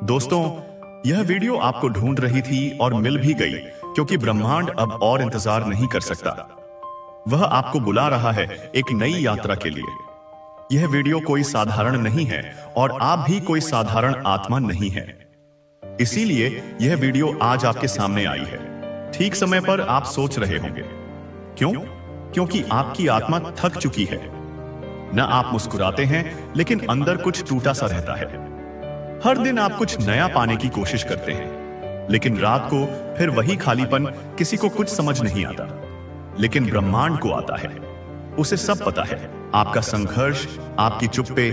दोस्तों, यह वीडियो आपको ढूंढ रही थी और मिल भी गई क्योंकि ब्रह्मांड अब और इंतजार नहीं कर सकता। वह आपको बुला रहा है एक नई यात्रा के लिए। यह वीडियो कोई साधारण नहीं है और आप भी कोई साधारण आत्मा नहीं है। इसीलिए यह वीडियो आज आपके सामने आई है। ठीक समय पर आप सोच रहे होंगे, क्यों? क्योंकि आपकी आत्मा थक चुकी है। न आप मुस्कुराते हैं, लेकिन अंदर कुछ टूटा सा रहता है। हर दिन आप कुछ नया पाने की कोशिश करते हैं, लेकिन रात को फिर वही खालीपन। किसी को कुछ समझ नहीं आता, लेकिन ब्रह्मांड को आता है। उसे सब पता है, आपका संघर्ष, आपकी चुप्पे,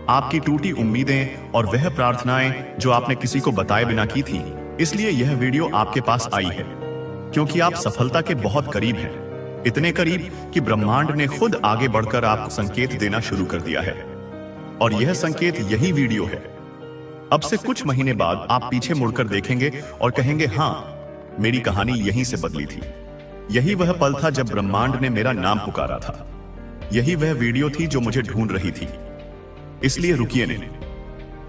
आपकी टूटी उम्मीदें और वह प्रार्थनाएं जो आपने किसी को बताए बिना की थी। इसलिए यह वीडियो आपके पास आई है क्योंकि आप सफलता के बहुत करीब हैं। इतने करीब कि ब्रह्मांड ने खुद आगे बढ़कर आपको संकेत देना शुरू कर दिया है। और यह संकेत यही वीडियो है। अब से कुछ महीने बाद आप पीछे मुड़कर देखेंगे और कहेंगे, हाँ, मेरी कहानी यहीं से बदली थी। यही वह पल था जब ब्रह्मांड ने मेरा नाम पुकारा था। यही वह वीडियो थी जो मुझे ढूंढ रही थी। इसलिए रुकिए नहीं।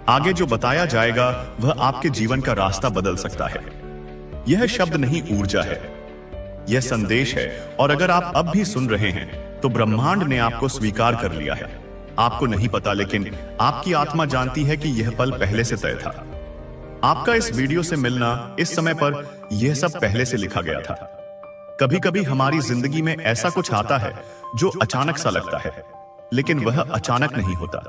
आगे जो बताया जाएगा वह आपके जीवन का रास्ता बदल सकता है। यह शब्द नहीं, ऊर्जा है। यह संदेश है। और अगर आप अब भी सुन रहे हैं तो ब्रह्मांड ने आपको स्वीकार कर लिया है। आपको नहीं पता, लेकिन आपकी आत्मा जानती है कि यह पल पहले से तय था। आपका इस वीडियो से मिलना, इस समय पर, यह सब पहले से लिखा गया था। कभी कभी हमारी जिंदगी में ऐसा कुछ आता है जो अचानक सा लगता है, लेकिन वह अचानक नहीं होता।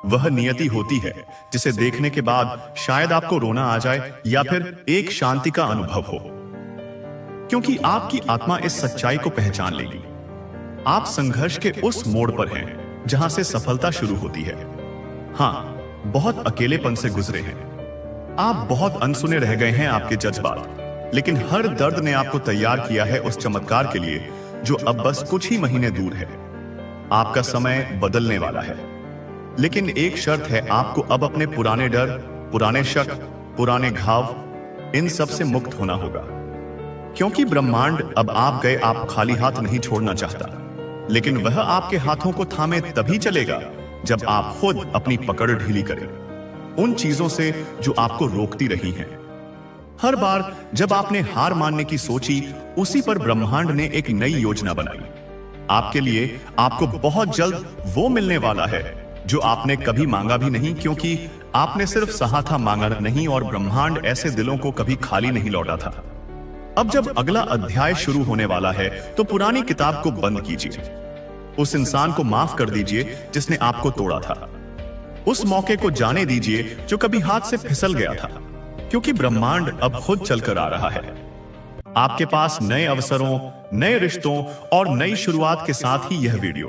वह नियति होती है जिसे देखने के बाद शायद आपको रोना आ जाए या फिर एक शांति का अनुभव हो, क्योंकि आपकी आत्मा इस सच्चाई को पहचान लेगी। आप संघर्ष के उस मोड़ पर हैं जहां से सफलता शुरू होती है। हां, बहुत अकेलेपन से गुजरे हैं। आप बहुत अनसुने रह गए हैं आपके जज्बात, लेकिन हर दर्द ने आपको तैयार किया है उस चमत्कार के लिए जो अब बस कुछ ही महीने दूर है। आपका समय बदलने वाला है, लेकिन एक शर्त है, आपको अब अपने पुराने डर, पुराने शक, पुराने घाव, इन सब से मुक्त होना होगा। क्योंकि ब्रह्मांड अब आप गए आप खाली हाथ नहीं छोड़ना चाहता, लेकिन वह आपके हाथों को थामे तभी चलेगा जब आप खुद अपनी पकड़ ढीली करें उन चीजों से जो आपको रोकती रही हैं। हर बार जब आपने हार मानने की सोची, उसी पर ब्रह्मांड ने एक नई योजना बनाई। आपके लिए आपको बहुत जल्द वो मिलने वाला है जो आपने कभी मांगा भी नहीं, क्योंकि आपने सिर्फ सहा था, मांगा नहीं। और ब्रह्मांड ऐसे दिलों को कभी खाली नहीं लौटा था। अब जब अगला अध्याय शुरू होने वाला है तो पुरानी किताब को बंद कीजिए। उस इंसान को माफ कर दीजिए जिसने आपको तोड़ा था। उस मौके को जाने दीजिए जो कभी हाथ से फिसल गया था, क्योंकि ब्रह्मांड अब खुद चलकर आ रहा है आपके पास नए अवसरों, नए रिश्तों और नई शुरुआत के साथ ही। यह वीडियो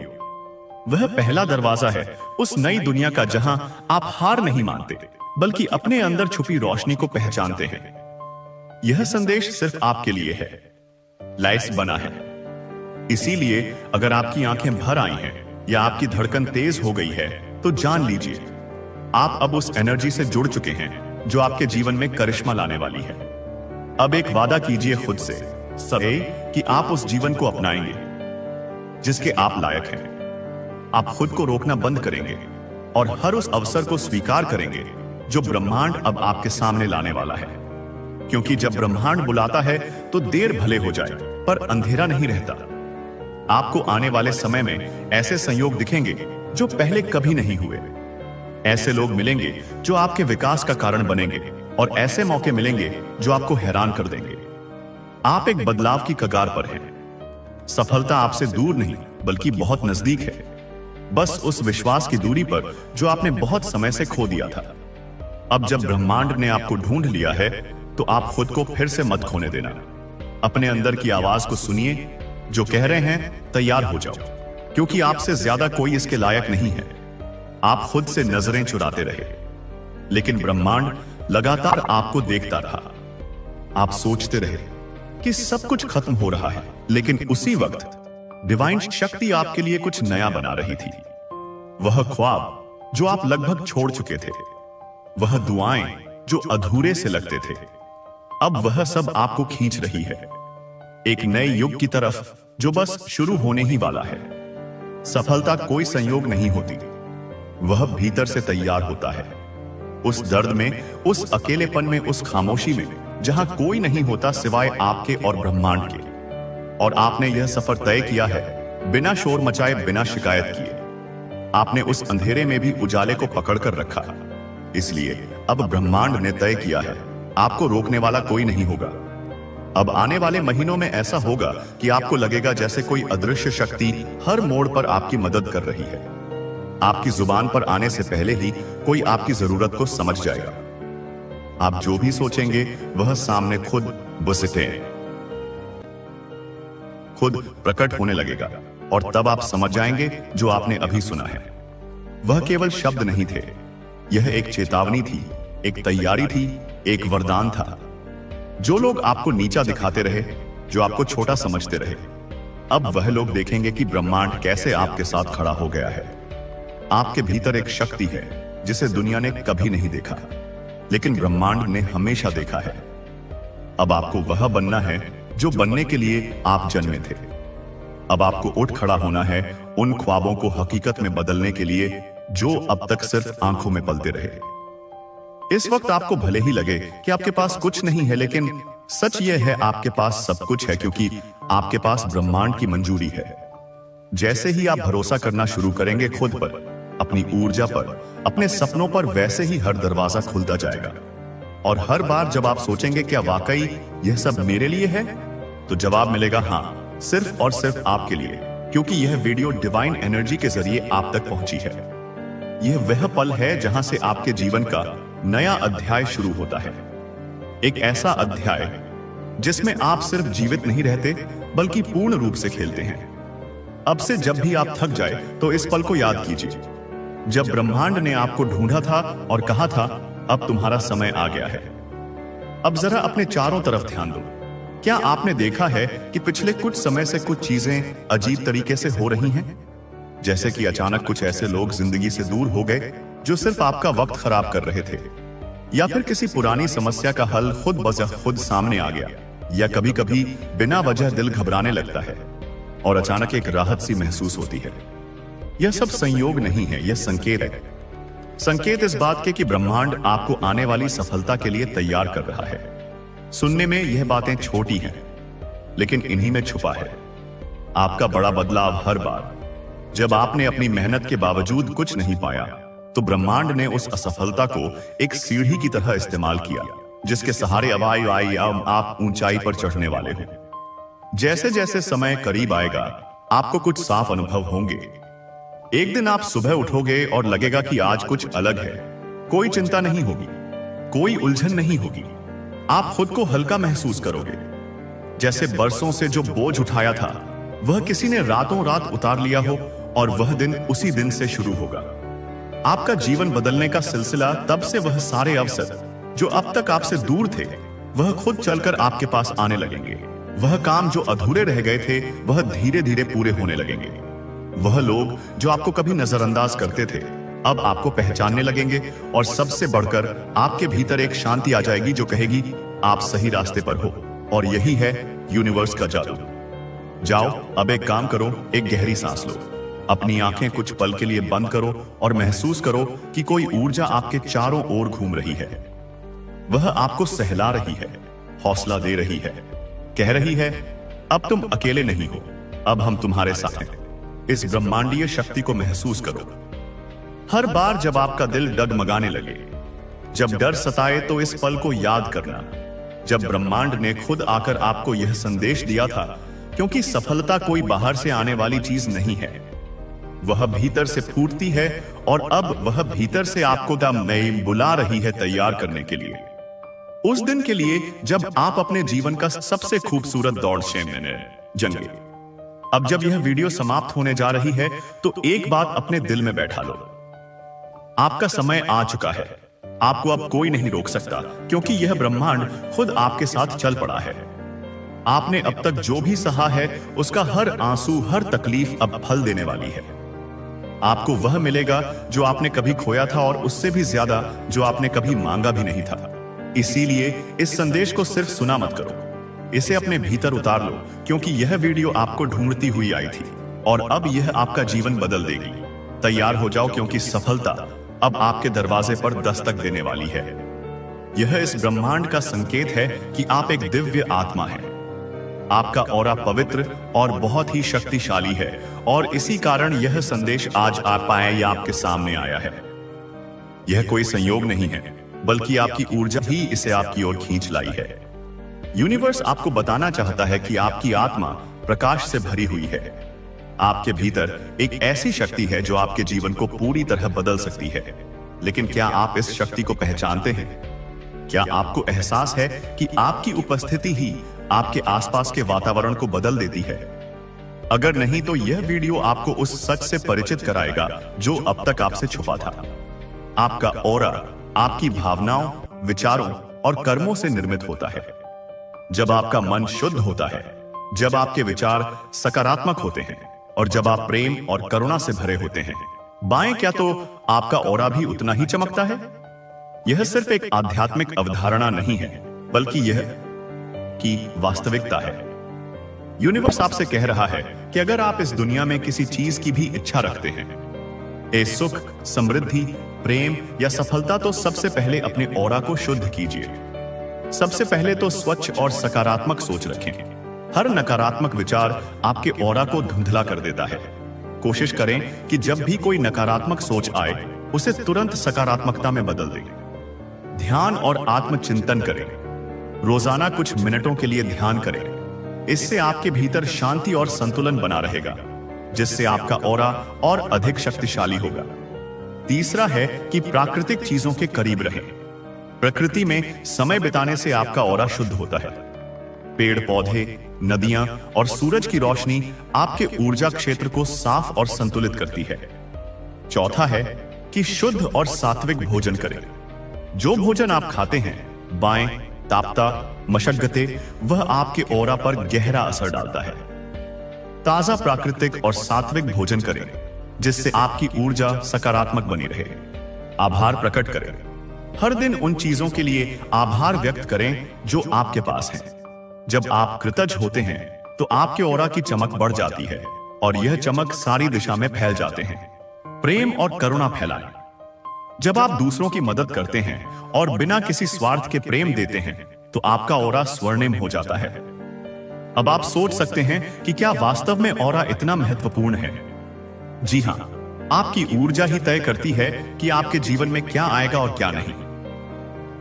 वह पहला दरवाजा है उस नई दुनिया का जहां आप हार नहीं मानते, बल्कि अपने अंदर छुपी रोशनी को पहचानते हैं। यह संदेश सिर्फ आपके लिए है, लाइस बना है। इसीलिए अगर आपकी आंखें भर आई हैं या आपकी धड़कन तेज हो गई है तो जान लीजिए आप अब उस एनर्जी से जुड़ चुके हैं जो आपके जीवन में करिश्मा लाने वाली है। अब एक वादा कीजिए खुद से सब कि आप उस जीवन को अपनाएंगे जिसके आप लायक हैं। आप खुद को रोकना बंद करेंगे और हर उस अवसर को स्वीकार करेंगे जो ब्रह्मांड अब आपके सामने लाने वाला है। क्योंकि जब ब्रह्मांड बुलाता है तो देर भले हो जाए, पर अंधेरा नहीं रहता। आपको आने वाले समय में ऐसे संयोग दिखेंगे जो पहले कभी नहीं हुए। ऐसे लोग मिलेंगे जो आपके विकास का कारण बनेंगे, और ऐसे मौके मिलेंगे जो आपको हैरान कर देंगे। आप एक बदलाव की कगार पर हैं। सफलता आपसे दूर नहीं बल्कि बहुत नजदीक है, बस उस विश्वास की दूरी पर जो आपने बहुत समय से खो दिया था। अब जब ब्रह्मांड ने आपको ढूंढ लिया है तो आप खुद को फिर से मत खोने देना। अपने अंदर की आवाज को सुनिए जो कह रहे हैं, तैयार हो जाओ, क्योंकि आपसे ज्यादा कोई इसके लायक नहीं है। आप खुद से नजरें चुराते रहे, लेकिन ब्रह्मांड लगातार आपको देखता रहा। आप सोचते रहे कि सब कुछ खत्म हो रहा है, लेकिन उसी वक्त डिवाइन शक्ति आपके लिए कुछ नया बना रही थी। वह ख्वाब जो आप लगभग छोड़ चुके थे, वह दुआएं जो अधूरे से लगते थे, अब वह सब आपको खींच रही है एक नए युग की तरफ जो बस शुरू होने ही वाला है। सफलता कोई संयोग नहीं होती, वह भीतर से तैयार होता है। उस दर्द में, उस अकेलेपन में, उस खामोशी में जहां कोई नहीं होता सिवाय आपके और ब्रह्मांड के। और आपने यह सफर तय किया है बिना शोर मचाए, बिना शिकायत किए। आपने उस अंधेरे में भी उजाले को पकड़ कर रखा। इसलिए अब ब्रह्मांड ने तय किया है आपको रोकने वाला कोई नहीं होगा। अब आने वाले महीनों में ऐसा होगा कि आपको लगेगा जैसे कोई अदृश्य शक्ति हर मोड़ पर आपकी मदद कर रही है। आपकी जुबान पर आने से पहले ही कोई आपकी जरूरत को समझ जाएगा। आप जो भी सोचेंगे वह सामने खुद खुद प्रकट होने लगेगा। और तब आप समझ जाएंगे जो आपने अभी सुना है वह केवल शब्द नहीं थे, यह एक चेतावनी थी, एक तैयारी थी, एक वरदान था। जो लोग आपको नीचा दिखाते रहे, जो आपको छोटा समझते रहे, अब वह लोग देखेंगे कि ब्रह्मांड कैसे आपके साथ खड़ा हो गया है। आपके भीतर एक शक्ति है जिसे दुनिया ने कभी नहीं देखा, लेकिन ब्रह्मांड ने हमेशा देखा है। अब आपको वह बनना है जो बनने के लिए आप जन्मे थे। अब आपको उठ खड़ा होना है उन ख्वाबों को हकीकत में बदलने के लिए जो अब तक सिर्फ आंखों में पलते रहे। इस वक्त आपको भले ही लगे कि आपके पास कुछ नहीं है, लेकिन सच यह है आपके पास सब कुछ है, क्योंकि आपके पास ब्रह्मांड की मंजूरी है। जैसे ही आप भरोसा करना शुरू करेंगे खुद पर, अपनी ऊर्जा पर, अपने सपनों पर, वैसे ही हर दरवाजा खुलता जाएगा। और हर बार जब आप सोचेंगे क्या वाकई यह सब मेरे लिए है, तो जवाब मिलेगा हाँ, सिर्फ और सिर्फ आपके लिए, क्योंकि यह वीडियो डिवाइन एनर्जी के जरिए आप तक पहुंची है। यह वह पल है जहां से आपके जीवन का नया अध्याय शुरू होता है। एक ऐसा अध्याय जिसमें आप सिर्फ जीवित नहीं रहते, बल्कि पूर्ण रूप से खेलते हैं। अब से जब भी आप थक जाए तो इस पल को याद कीजिए, जब ब्रह्मांड ने आपको ढूंढा था और कहा था अब तुम्हारा समय आ गया है। अब जरा अपने चारों तरफ ध्यान दो। क्या आपने देखा है कि पिछले कुछ समय से कुछ चीजें अजीब तरीके से हो रही हैं? जैसे कि अचानक कुछ ऐसे लोग जिंदगी से दूर हो गए जो सिर्फ आपका वक्त खराब कर रहे थे, या फिर किसी पुरानी समस्या का हल खुद बजह खुद सामने आ गया, या कभी कभी बिना वजह दिल घबराने लगता है और अचानक एक राहत सी महसूस होती है। यह सब संयोग नहीं है, यह संकेत है। संकेत इस बात के कि ब्रह्मांड आपको आने वाली सफलता के लिए तैयार कर रहा है। सुनने में यह बातें छोटी हैं, लेकिन इन्हीं में छुपा है आपका बड़ा बदलाव। हर बार जब आपने अपनी मेहनत के बावजूद कुछ नहीं पाया, तो ब्रह्मांड ने उस असफलता को एक सीढ़ी की तरह इस्तेमाल किया, जिसके सहारे अब आप ऊंचाई पर चढ़ने वाले हो। जैसे जैसे समय करीब आएगा, आपको कुछ साफ अनुभव होंगे। एक दिन आप सुबह उठोगे और लगेगा कि आज कुछ अलग है। कोई चिंता नहीं होगी, कोई उलझन नहीं होगी। आप खुद को हल्का महसूस करोगे, जैसे बरसों से जो बोझ उठाया था वह किसी ने रातों रात उतार लिया हो, और वह दिन उसी दिन से शुरू होगा। आपका जीवन बदलने का सिलसिला तब से वह सारे अवसर जो अब तक आपसे दूर थे, वह खुद चलकर आपके पास आने लगेंगे। वह काम जो अधूरे रह गए थे, वह धीरे धीरे पूरे होने लगेंगे। वह लोग जो आपको कभी नजरअंदाज करते थे, अब आपको पहचानने लगेंगे। और सबसे बढ़कर आपके भीतर एक शांति आ जाएगी जो कहेगी आप सही रास्ते पर हो। और यही है यूनिवर्स का जादू। जाओ, अब एक काम करो, एक गहरी सांस लो, अपनी आंखें कुछ पल के लिए बंद करो और महसूस करो कि कोई ऊर्जा आपके चारों ओर घूम रही है। वह आपको सहला रही है, हौसला दे रही है, कह रही है अब तुम अकेले नहीं हो, अब हम तुम्हारे साथ हैं। इस ब्रह्मांडीय शक्ति को महसूस करो। हर बार जब आपका दिल डगमगाने लगे, जब डर सताए, तो इस पल को याद करना जब ब्रह्मांड ने खुद आकर आपको यह संदेश दिया था, क्योंकि सफलता कोई बाहर से आने वाली चीज नहीं है, वह भीतर से फूटती है। और अब वह भीतर से आपको बुला रही है तैयार करने के लिए, उस दिन के लिए जब आप अपने जीवन का सबसे खूबसूरत दौड़ जंगे। अब जब यह वीडियो समाप्त होने जा रही है, तो एक बात अपने दिल में बैठा लो, आपका समय आ चुका है। आपको अब कोई नहीं रोक सकता, क्योंकि यह ब्रह्मांड खुद आपके साथ चल पड़ा है। आपने अब तक जो भी सहा है, उसका हर आंसू, हर तकलीफ अब फल देने वाली है। आपको वह मिलेगा जो आपने कभी खोया था, और उससे भी ज्यादा जो आपने कभी मांगा भी नहीं था। इसीलिए इस संदेश को सिर्फ सुना मत करो, इसे अपने भीतर उतार लो, क्योंकि यह वीडियो आपको ढूंढती हुई आई थी, और अब यह आपका जीवन बदल देगी। तैयार हो जाओ, क्योंकि सफलता अब आपके दरवाजे पर दस्तक देने वाली है। यह इस ब्रह्मांड का संकेत है कि आप एक दिव्य आत्मा हैं। आपका ऑरा पवित्र और बहुत ही शक्तिशाली है और इसी कारण यह संदेश आज आप पाए या आपके सामने आया है। यह कोई संयोग नहीं है, बल्कि आपकी ऊर्जा ही इसे आपकी ओर खींच लाई है। यूनिवर्स आपको बताना चाहता है कि आपकी आत्मा प्रकाश से भरी हुई है। आपके भीतर एक ऐसी शक्ति है जो आपके जीवन को पूरी तरह बदल सकती है। लेकिन क्या आप इस शक्ति को पहचानते हैं? क्या आपको एहसास है कि आपकी उपस्थिति ही आपके आसपास के वातावरण को बदल देती है? अगर नहीं तो यह वीडियो आपको उस सच से परिचित कराएगा जो अब तक आपसे छुपा था। आपका ऑरा आपकी भावनाओं, विचारों और कर्मों से निर्मित होता है। जब आपका मन शुद्ध होता है, जब आपके विचार सकारात्मक होते हैं और जब आप प्रेम और करुणा से भरे होते हैं, बाएं क्या तो आपका ऑरा भी उतना ही चमकता है। यह सिर्फ एक आध्यात्मिक अवधारणा नहीं है, बल्कि यह की वास्तविकता है। यूनिवर्स आपसे कह रहा है कि अगर आप इस दुनिया में किसी चीज की भी इच्छा रखते हैं, ए सुख, समृद्धि, प्रेम या सफलता, तो सबसे पहले अपने ऑरा को शुद्ध कीजिए। सबसे पहले तो स्वच्छ और सकारात्मक सोच रखें। हर नकारात्मक विचार आपके ऑरा को धुंधला कर देता है। कोशिश करें कि जब भी कोई नकारात्मक सोच आए, उसे तुरंत सकारात्मकता में बदल दें। ध्यान और आत्मचिंतन करें। रोजाना कुछ मिनटों के लिए ध्यान करें। इससे आपके भीतर शांति और संतुलन बना रहेगा, जिससे आपका ऑरा और अधिक शक्तिशाली होगा। तीसरा है कि प्राकृतिक चीजों के करीब रहें। प्रकृति में समय बिताने से आपका ऑरा शुद्ध होता है। पेड़ पौधे, नदियां और सूरज की रोशनी आपके ऊर्जा क्षेत्र को साफ और संतुलित करती है। चौथा है कि शुद्ध और सात्विक भोजन करें। जो भोजन आप खाते हैं, बाएं, ताप्ता, मशक्कते, वह आपके ऑरा पर गहरा असर डालता है। ताजा, प्राकृतिक और सात्विक भोजन करें, जिससे आपकी ऊर्जा सकारात्मक बनी रहे। आभार प्रकट करें। हर दिन उन चीजों के लिए आभार व्यक्त करें जो आपके पास हैं। जब आप कृतज्ञ होते हैं, तो आपके ऑरा की चमक बढ़ जाती है और यह चमक सारी दिशा में फैल जाते हैं। प्रेम और करुणा फैलाएं। जब आप दूसरों की मदद करते हैं और बिना किसी स्वार्थ के प्रेम देते हैं, तो आपका ऑरा स्वर्णिम हो जाता है। अब आप सोच सकते हैं कि क्या वास्तव में ऑरा इतना महत्वपूर्ण है? जी हां, आपकी ऊर्जा ही तय करती है कि आपके जीवन में क्या आएगा और क्या नहीं।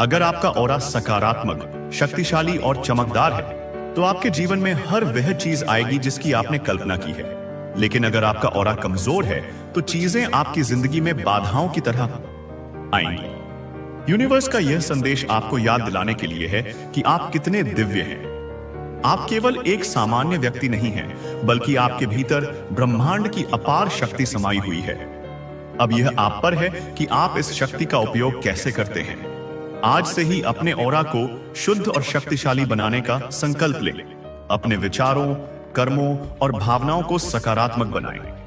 अगर आपका ऑरा सकारात्मक, शक्तिशाली और चमकदार है, तो आपके जीवन में हर वह चीज आएगी जिसकी आपने कल्पना की है। लेकिन अगर आपका ऑरा कमजोर है, तो चीजें आपकी जिंदगी में बाधाओं की तरह आएंगी। यूनिवर्स का यह संदेश आपको याद दिलाने के लिए है कि आप कितने दिव्य हैं। आप केवल एक सामान्य व्यक्ति नहीं हैं, बल्कि आपके भीतर ब्रह्मांड की अपार शक्ति समाई हुई है। अब यह आप पर है कि आप इस शक्ति का उपयोग कैसे करते हैं। आज से ही अपने ऑरा को शुद्ध और शक्तिशाली बनाने का संकल्प लें। अपने विचारों, कर्मों और भावनाओं को सकारात्मक बनाएं।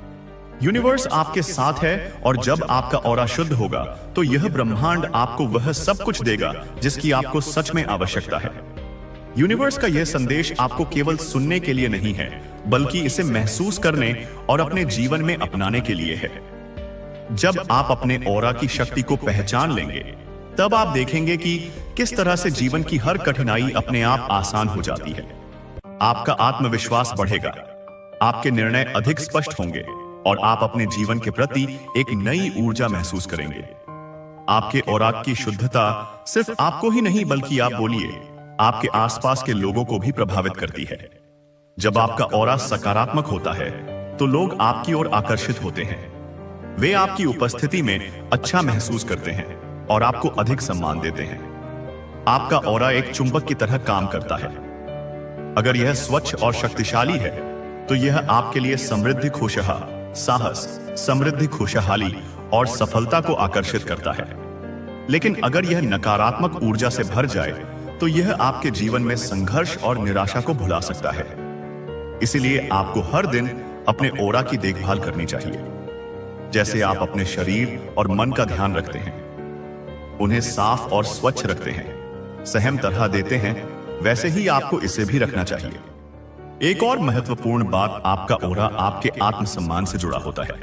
यूनिवर्स आपके साथ है और जब आपका ऑरा शुद्ध होगा, तो यह ब्रह्मांड आपको वह सब कुछ देगा जिसकी आपको सच में आवश्यकता है। यूनिवर्स का यह संदेश आपको केवल सुनने के लिए नहीं है, बल्कि इसे महसूस करने और अपने जीवन में अपनाने के लिए है। जब आप अपने ऑरा की शक्ति को पहचान लेंगे, तब आप देखेंगे कि किस तरह से जीवन की हर कठिनाई अपने आप आसान हो जाती है। आपका आत्मविश्वास बढ़ेगा, आपके निर्णय अधिक स्पष्ट होंगे और आप अपने जीवन के प्रति एक नई ऊर्जा महसूस करेंगे। आपके ऑरा की शुद्धता सिर्फ आपको ही नहीं, बल्कि आप बोलिए, आपके आसपास के लोगों को भी प्रभावित करती है। जब आपका ऑरा सकारात्मक होता है, तो लोग आपकी ओर आकर्षित होते हैं। वे आपकी उपस्थिति में अच्छा महसूस करते हैं और आपको अधिक सम्मान देते हैं। आपका ऑरा एक चुंबक की तरह काम करता है। अगर यह स्वच्छ और शक्तिशाली है, तो यह आपके लिए समृद्धि, खुशहाली, साहस, समृद्धि, खुशहाली और सफलता को आकर्षित करता है। लेकिन अगर यह नकारात्मक ऊर्जा से भर जाए, तो यह आपके जीवन में संघर्ष और निराशा को भुला सकता है। इसीलिए आपको हर दिन अपने ऑरा की देखभाल करनी चाहिए। जैसे आप अपने शरीर और मन का ध्यान रखते हैं, उन्हें साफ और स्वच्छ रखते हैं, सहम तरह देते हैं, वैसे ही आपको इसे भी रखना चाहिए। एक और महत्वपूर्ण बात, आपका ऑरा आपके आत्मसम्मान से जुड़ा होता है।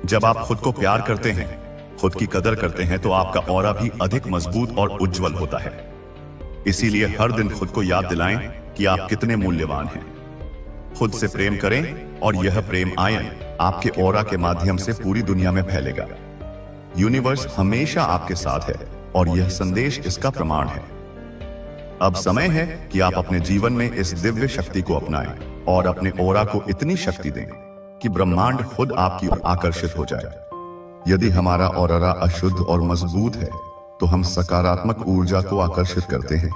जब आप खुद को प्यार करते हैं, खुद की कदर करते हैं तो आपका ऑरा भी अधिक मजबूत और उज्जवल होता है। इसीलिए हर दिन खुद को याद दिलाएं कि आप कितने मूल्यवान हैं। खुद से प्रेम करें और यह प्रेम आयन आपके ऑरा के माध्यम से पूरी दुनिया में फैलेगा। यूनिवर्स हमेशा आपके साथ है और यह संदेश इसका प्रमाण है। अब समय है कि आप अपने जीवन में इस दिव्य शक्ति को अपनाएं और अपने ऑरा को इतनी शक्ति दें कि ब्रह्मांड खुद आपकी ओर आकर्षित हो जाए। यदि हमारा ऑरा अशुद्ध और मजबूत है तो हम सकारात्मक ऊर्जा को आकर्षित करते हैं।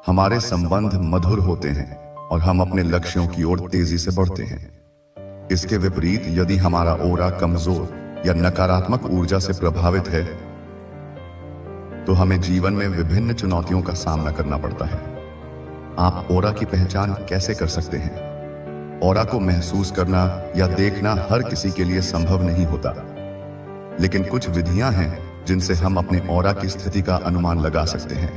हमारे संबंध मधुर होते हैं और हम अपने लक्ष्यों की ओर तेजी से बढ़ते हैं। इसके विपरीत यदि हमारा ऑरा कमजोर या नकारात्मक ऊर्जा से प्रभावित है तो हमें जीवन में विभिन्न चुनौतियों का सामना करना पड़ता है। आप ऑरा की पहचान कैसे कर सकते हैं? ऑरा को महसूस करना या देखना हर किसी के लिए संभव नहीं होता, लेकिन कुछ विधियां हैं जिनसे हम अपने ऑरा की स्थिति का अनुमान लगा सकते हैं,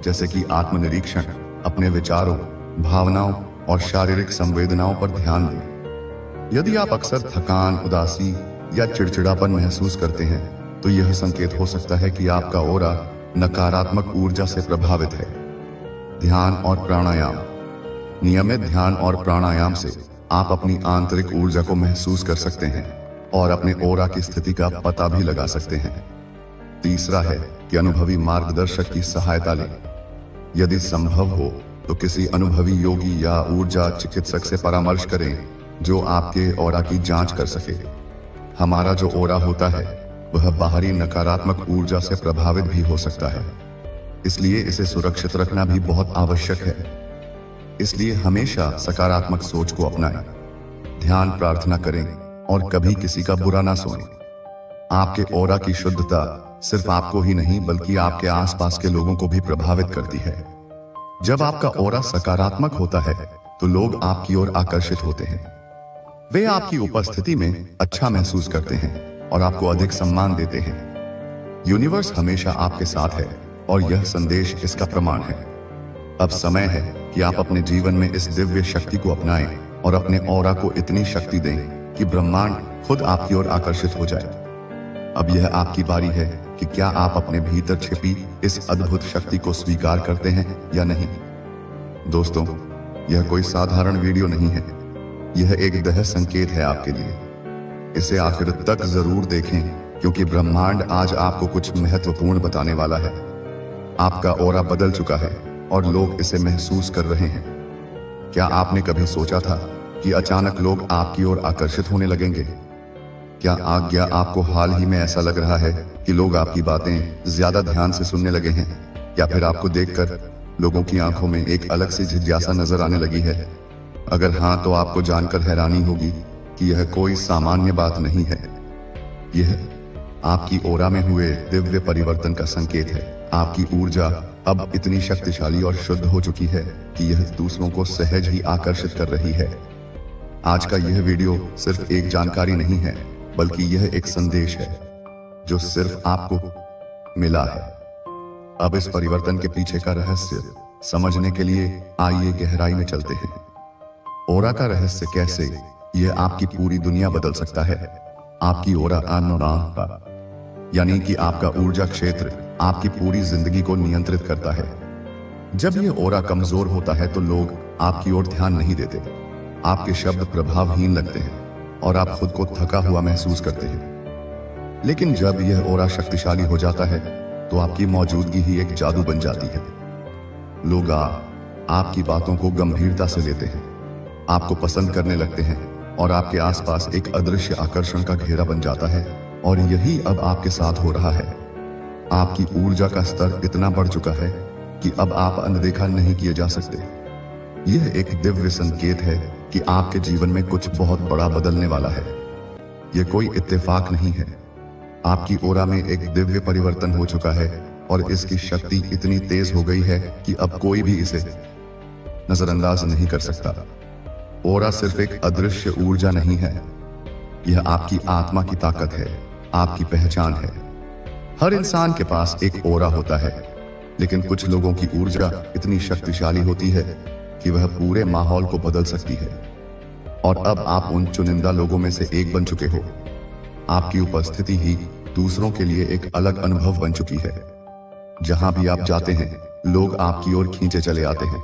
जैसे कि आत्मनिरीक्षण, अपने विचारों, भावनाओं और शारीरिक संवेदनाओं पर ध्यान दें। यदि आप अक्सर थकान, उदासी या चिड़चिड़ापन महसूस करते हैं तो यह संकेत हो सकता है कि आपका ऑरा नकारात्मक ऊर्जा से प्रभावित है। ध्यान और प्राणायाम। नियमित ध्यान और प्राणायाम से आप अपनी आंतरिक ऊर्जा को महसूस कर सकते हैं और अपने ऑरा की स्थिति का पता भी लगा सकते हैं। तीसरा है कि अनुभवी मार्गदर्शक की सहायता लें। यदि संभव हो तो किसी अनुभवी योगी या ऊर्जा चिकित्सक से परामर्श करें जो आपके ऑरा की जांच कर सके। हमारा जो ऑरा होता है वह बाहरी नकारात्मक ऊर्जा से प्रभावित भी हो सकता है, इसलिए इसे सुरक्षित रखना भी बहुत आवश्यक है। इसलिए हमेशा सकारात्मक सोच को अपनाएं, ध्यान, प्रार्थना करें और कभी किसी का बुरा ना सुनें। आपके ऑरा की शुद्धता सिर्फ आपको ही नहीं बल्कि आपके आसपास के लोगों को भी प्रभावित करती है। जब आपका ऑरा सकारात्मक होता है तो लोग आपकी ओर आकर्षित होते हैं। वे आपकी उपस्थिति में अच्छा महसूस करते हैं और आपको अधिक सम्मान देते हैं। यूनिवर्स हमेशा आपके साथ है और यह संदेश इसका प्रमाण है। अब समय है कि आप अपने जीवन में इस दिव्य शक्ति को अपनाएं और अपने ऑरा को इतनी शक्ति दें कि ब्रह्मांड खुद आपकी ओर आकर्षित हो जाए। अब यह आपकी बारी है कि क्या आप अपने भीतर छिपी इस अद्भुत शक्ति को स्वीकार करते हैं या नहीं। दोस्तों, यह कोई साधारण वीडियो नहीं है, यह एक दह संकेत है आपके लिए। इसे आखिर तक जरूर देखें क्योंकि ब्रह्मांड आज आपको कुछ महत्वपूर्ण बताने वाला है। आपका ऑरा बदल चुका है और लोग इसे महसूस कर रहे हैं। क्या आपने कभी सोचा था कि अचानक लोग आपकी ओर आकर्षित होने लगेंगे? क्या आपको हाल ही में ऐसा लग रहा है कि लोग आपकी बातें ज्यादा ध्यान से सुनने लगे हैं, या फिर आपको देखकर लोगों की आंखों में एक अलग सी जिज्ञासा नजर आने लगी है? अगर हाँ, तो आपको जानकर हैरानी होगी कि यह कोई सामान्य बात नहीं है। यह आपकी ऑरा में हुए दिव्य परिवर्तन का संकेत है। आपकी ऊर्जा अब इतनी शक्तिशाली और शुद्ध हो चुकी है कि यह दूसरों को सहज ही आकर्षित कर रही है। आज का यह वीडियो सिर्फ एक जानकारी नहीं है बल्कि यह एक संदेश है जो सिर्फ आपको मिला है। अब इस परिवर्तन के पीछे का रहस्य समझने के लिए आइए गहराई में चलते हैं। ऑरा का रहस्य कैसे यह आपकी पूरी दुनिया बदल सकता है। आपकी ऑरा यानी कि आपका ऊर्जा क्षेत्र आपकी पूरी जिंदगी को नियंत्रित करता है। जब यह ऑरा कमजोर होता है तो लोग आपकी ओर ध्यान नहीं देते, आपके शब्द प्रभावहीन लगते हैं और आप खुद को थका हुआ महसूस करते हैं। लेकिन जब यह ऑरा शक्तिशाली हो जाता है तो आपकी मौजूदगी ही एक जादू बन जाती है। लोग आपकी बातों को गंभीरता से लेते हैं, आपको पसंद करने लगते हैं और आपके आसपास एक अदृश्य आकर्षण का घेरा बन जाता है। और यही अब आपके साथ हो रहा है। आपकी ऊर्जा का स्तर इतना बढ़ चुका है कि अब आप अनदेखा नहीं किए जा सकते। यह एक दिव्य संकेत है कि आपके जीवन में कुछ बहुत बड़ा बदलने वाला है। यह कोई इत्तेफाक नहीं है। आपकी ऑरा में एक दिव्य परिवर्तन हो चुका है और इसकी शक्ति इतनी तेज हो गई है कि अब कोई भी इसे नजरअंदाज नहीं कर सकता। ऑरा सिर्फ एक अदृश्य ऊर्जा नहीं है, यह आपकी आत्मा की ताकत है, आपकी पहचान है। हर इंसान के पास एक ऑरा होता है, लेकिन कुछ लोगों की ऊर्जा इतनी शक्तिशाली होती है कि वह पूरे माहौल को बदल सकती है। और अब आप उन चुनिंदा लोगों में से एक बन चुके हो। आपकी उपस्थिति ही दूसरों के लिए एक अलग अनुभव बन चुकी है। जहां भी आप जाते हैं, लोग आपकी ओर खींचे चले आते हैं।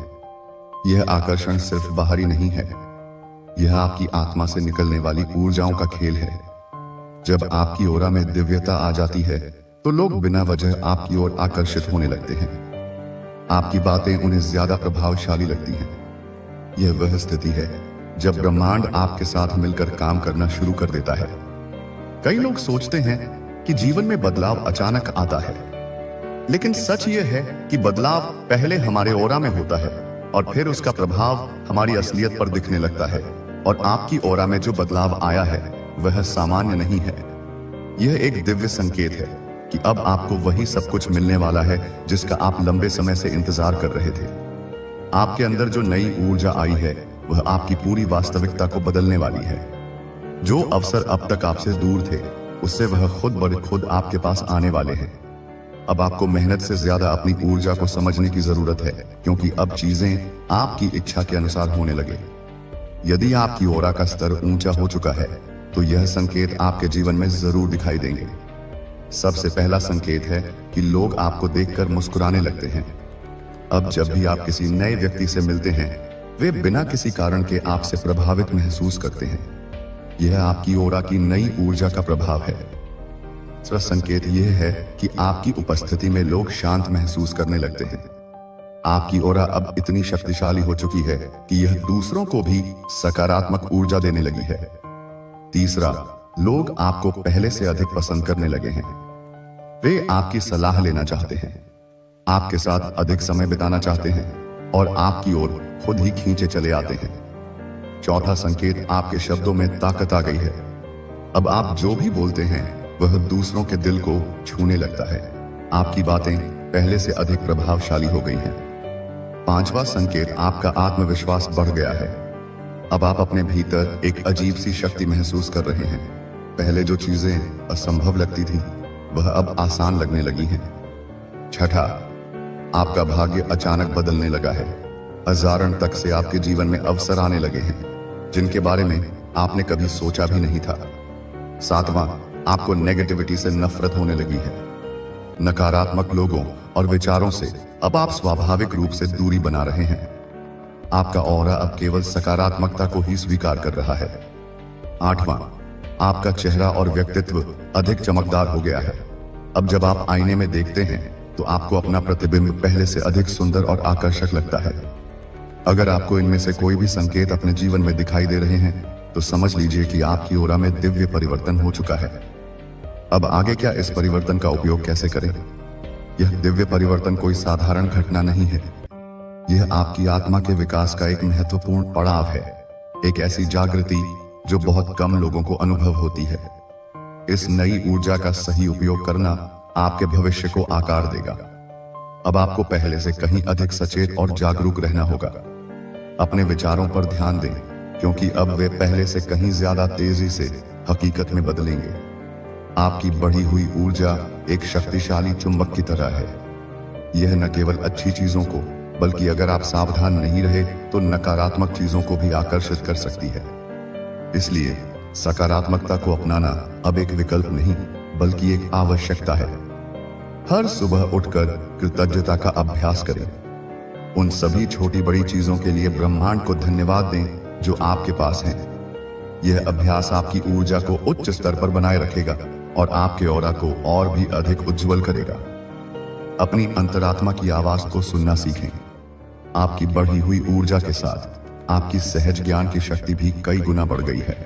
यह आकर्षण सिर्फ बाहरी नहीं है, यह आपकी आत्मा से निकलने वाली ऊर्जाओं का खेल है। जब आपकी ओरा में दिव्यता आ जाती है, तो लोग बिना वजह आपकी ओर आकर्षित होने लगते हैं। आपकी बातें उन्हें ज्यादा प्रभावशाली लगती हैं। यह वह स्थिति है जब ब्रह्मांड आपके साथ मिलकर काम करना शुरू कर देता है। कई लोग सोचते हैं कि जीवन में बदलाव अचानक आता है, लेकिन सच यह है कि बदलाव पहले हमारे ओरा में होता है और फिर उसका प्रभाव हमारी असलियत पर दिखने लगता है। और आपकी ओरा में जो बदलाव आया है वह सामान्य नहीं है। यह एक दिव्य संकेत है कि अब आपको वही सब कुछ मिलने वाला है जिसका आप लंबे समय से इंतजार कर रहे थे। आपके अंदर जो नई ऊर्जा आई है वह आपकी पूरी वास्तविकता को बदलने वाली है। जो अवसर अब तक आपसे दूर थे, उससे वह खुद ब खुद आपके पास आने वाले हैं। अब आपको मेहनत से ज्यादा अपनी ऊर्जा को समझने की जरूरत है, क्योंकि अब चीजें आपकी इच्छा के अनुसार होने लगे। यदि आपकी ओरा का स्तर ऊंचा हो चुका है, तो यह संकेत आपके जीवन में जरूर दिखाई देंगे। सबसे पहला संकेत है कि लोग आपको देखकर मुस्कुराने लगते हैं। अब जब भी आप किसी नए व्यक्ति से मिलते हैं, वे बिना किसी कारण के आपसे प्रभावित महसूस करते हैं। यह आपकी ओरा की नई ऊर्जा का प्रभाव है। दूसरा संकेत यह है कि आपकी उपस्थिति में लोग शांत महसूस करने लगते हैं। आपकी ओरा अब इतनी शक्तिशाली हो चुकी है कि यह दूसरों को भी सकारात्मक ऊर्जा देने लगी है। तीसरा, लोग आपको पहले से अधिक पसंद करने लगे हैं। वे आपकी सलाह लेना चाहते हैं, आपके साथ अधिक समय बिताना चाहते हैं और आपकी ओर खुद ही खींचे चले आते हैं। चौथा संकेत, आपके शब्दों में ताकत आ गई है। अब आप जो भी बोलते हैं वह दूसरों के दिल को छूने लगता है। आपकी बातें पहले से अधिक प्रभावशाली हो गई हैं। पांचवा संकेत, आपका आत्मविश्वास बढ़ गया है। अब आप अपने भीतर एक अजीब सी शक्ति महसूस कर रहे हैं। पहले जो चीजें असंभव लगती थी, वह अब आसान लगने लगी हैं। छठा, आपका भाग्य अचानक बदलने लगा है। अजारण तक से आपके जीवन में अवसर आने लगे हैं जिनके बारे में आपने कभी सोचा भी नहीं था। सातवां, आपको नेगेटिविटी से नफरत होने लगी है। नकारात्मक लोगों और विचारों से अब आप स्वाभाविक रूप से दूरी बना रहे हैं। आपका ऑरा अब केवल सकारात्मकता को ही स्वीकार कर रहा है। आठवां, आपका चेहरा और व्यक्तित्व अधिक चमकदार हो गया है। अब जब आप आईने में देखते हैं तो आपको अपना प्रतिबिंब पहले से अधिक सुंदर और आकर्षक लगता है। अगर आपको इनमें से कोई भी संकेत अपने जीवन में दिखाई दे रहे हैं, तो समझ लीजिए कि आपकी ओरा में दिव्य परिवर्तन हो चुका है। अब आगे क्या, इस परिवर्तन का उपयोग कैसे करें? यह दिव्य परिवर्तन कोई साधारण घटना नहीं है। यह आपकी आत्मा के विकास का एक महत्वपूर्ण पड़ाव है, एक ऐसी जागृति जो बहुत कम लोगों को अनुभव होती है। इस नई ऊर्जा का सही उपयोग करना आपके भविष्य को आकार देगा। अब आपको पहले से कहीं अधिक सचेत और जागरूक रहना होगा। अपने विचारों पर ध्यान दें, क्योंकि अब वे पहले से कहीं ज्यादा तेजी से हकीकत में बदलेंगे। आपकी बढ़ी हुई ऊर्जा एक शक्तिशाली चुंबक की तरह है। यह न केवल अच्छी चीजों को, बल्कि अगर आप सावधान नहीं रहे तो नकारात्मक चीजों को भी आकर्षित कर सकती है। इसलिए सकारात्मकता को अपनाना अब एक विकल्प नहीं, बल्कि एक आवश्यकता है। हर सुबह उठकर कृतज्ञता का अभ्यास करें। उन सभी छोटी बड़ी चीजों के लिए ब्रह्मांड को धन्यवाद दें जो आपके पास हैं। यह अभ्यास आपकी ऊर्जा को उच्च स्तर पर बनाए रखेगा और आपके ऑरा को और भी अधिक उज्जवल करेगा। अपनी अंतरात्मा की आवाज को सुनना सीखें। आपकी बढ़ी हुई ऊर्जा के साथ आपकी सहज ज्ञान की शक्ति भी कई गुना बढ़ गई है।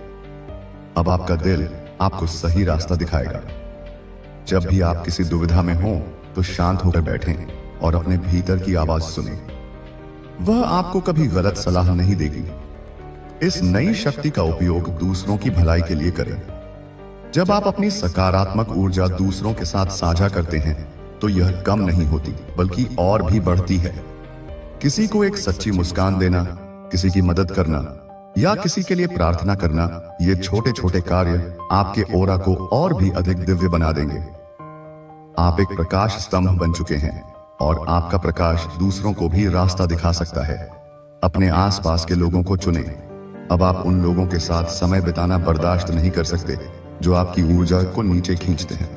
अब आपका दिल आपको सही रास्ता दिखाएगा। जब भी आप किसी दुविधा में हो तो शांत होकर बैठें और अपने भीतर की आवाज सुनें। वह आपको कभी गलत सलाह नहीं देगी। इस नई शक्ति का उपयोग दूसरों की भलाई के लिए करें। जब आप अपनी सकारात्मक ऊर्जा दूसरों के साथ साझा करते हैं तो यह कम नहीं होती, बल्कि और भी बढ़ती है। किसी को एक सच्ची मुस्कान देना, किसी की मदद करना या किसी के लिए प्रार्थना करना, ये छोटे छोटे कार्य आपके ऑरा को और भी अधिक दिव्य बना देंगे। आप एक प्रकाश स्तंभ बन चुके हैं और आपका प्रकाश दूसरों को भी रास्ता दिखा सकता है। अपने आसपास के लोगों को चुनें। अब आप उन लोगों के साथ समय बिताना बर्दाश्त नहीं कर सकते जो आपकी ऊर्जा को नीचे खींचते हैं।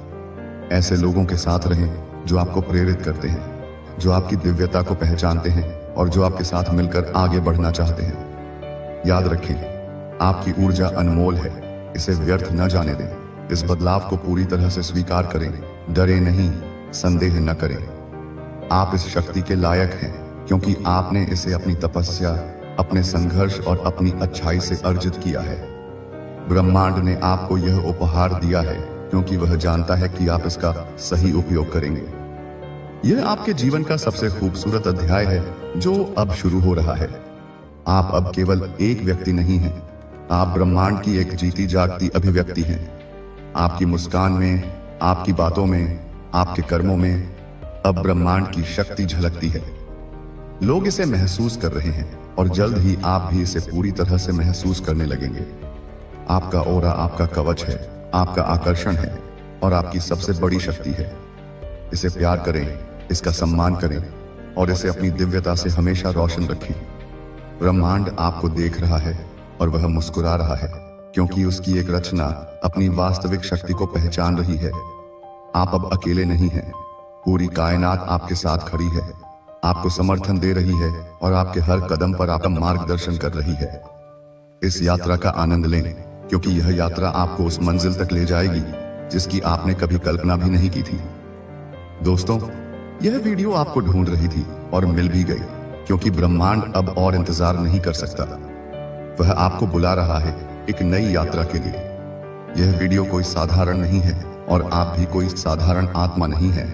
ऐसे लोगों के साथ रहें जो आपको प्रेरित करते हैं, जो आपकी दिव्यता को पहचानते हैं और जो आपके साथ मिलकर आगे बढ़ना चाहते हैं। याद रखें, आपकी ऊर्जा अनमोल है, इसे व्यर्थ न जाने दें। इस बदलाव को पूरी तरह से स्वीकार करें, डरे नहीं, संदेह न करें। आप इस शक्ति के लायक हैं क्योंकि आपने इसे अपनी तपस्या, अपने संघर्ष और अपनी अच्छाई से अर्जित किया है। ब्रह्मांड ने आपको यह उपहार दिया है क्योंकि वह जानता है कि आप इसका सही उपयोग करेंगे। यह आपके जीवन का सबसे खूबसूरत अध्याय है जो अब शुरू हो रहा है। आप अब केवल एक व्यक्ति नहीं हैं, आप ब्रह्मांड की एक जीती जागती अभिव्यक्ति हैं। आपकी मुस्कान में, आपकी बातों में, आपके कर्मों में अब ब्रह्मांड की शक्ति झलकती है। लोग इसे महसूस कर रहे हैं और जल्द ही आप भी इसे पूरी तरह से महसूस करने लगेंगे। आपका ऑरा आपका कवच है, आपका आकर्षण है और आपकी सबसे बड़ी शक्ति है। इसे प्यार करें, इसका सम्मान करें और इसे अपनी दिव्यता से हमेशा रोशन रखें। ब्रह्मांड आपको देख रहा है और वह मुस्कुरा रहा है क्योंकि उसकी एक रचना अपनी वास्तविक शक्ति को पहचान रही है। आप अब अकेले नहीं हैं, पूरी कायनात आपके साथ खड़ी है, आपको समर्थन दे रही है और आपके हर कदम पर आपका मार्गदर्शन कर रही है। इस यात्रा का आनंद लें क्योंकि यह यात्रा आपको उस मंजिल तक ले जाएगी जिसकी आपने कभी कल्पना भी नहीं की थी। दोस्तों, यह वीडियो आपको ढूंढ रही थी और मिल भी गई क्योंकि ब्रह्मांड अब और इंतजार नहीं कर सकता। वह आपको बुला रहा है एक नई यात्रा के लिए। यह वीडियो कोई साधारण नहीं है और आप भी कोई साधारण आत्मा नहीं है।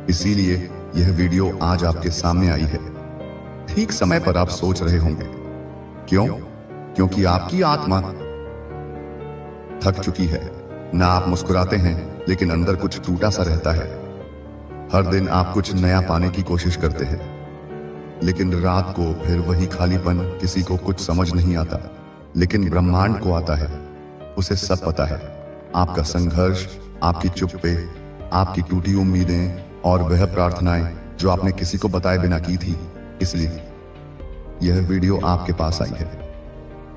इसीलिए यह वीडियो आज आपके सामने आई है। ठीक समय पर आप सोच रहे होंगे, क्यों? क्योंकि आपकी आत्मा थक चुकी है। ना आप मुस्कुराते हैं लेकिन अंदर कुछ टूटा सा रहता है। हर दिन आप कुछ नया पाने की कोशिश करते हैं लेकिन रात को फिर वही खालीपन। किसी को कुछ समझ नहीं आता लेकिन ब्रह्मांड को आता है। उसे सब पता है, आपका संघर्ष, आपकी चुप्पे, आपकी टूटी उम्मीदें और वह प्रार्थनाएं जो आपने किसी को बताए बिना की थी। इसलिए यह वीडियो आपके पास आई है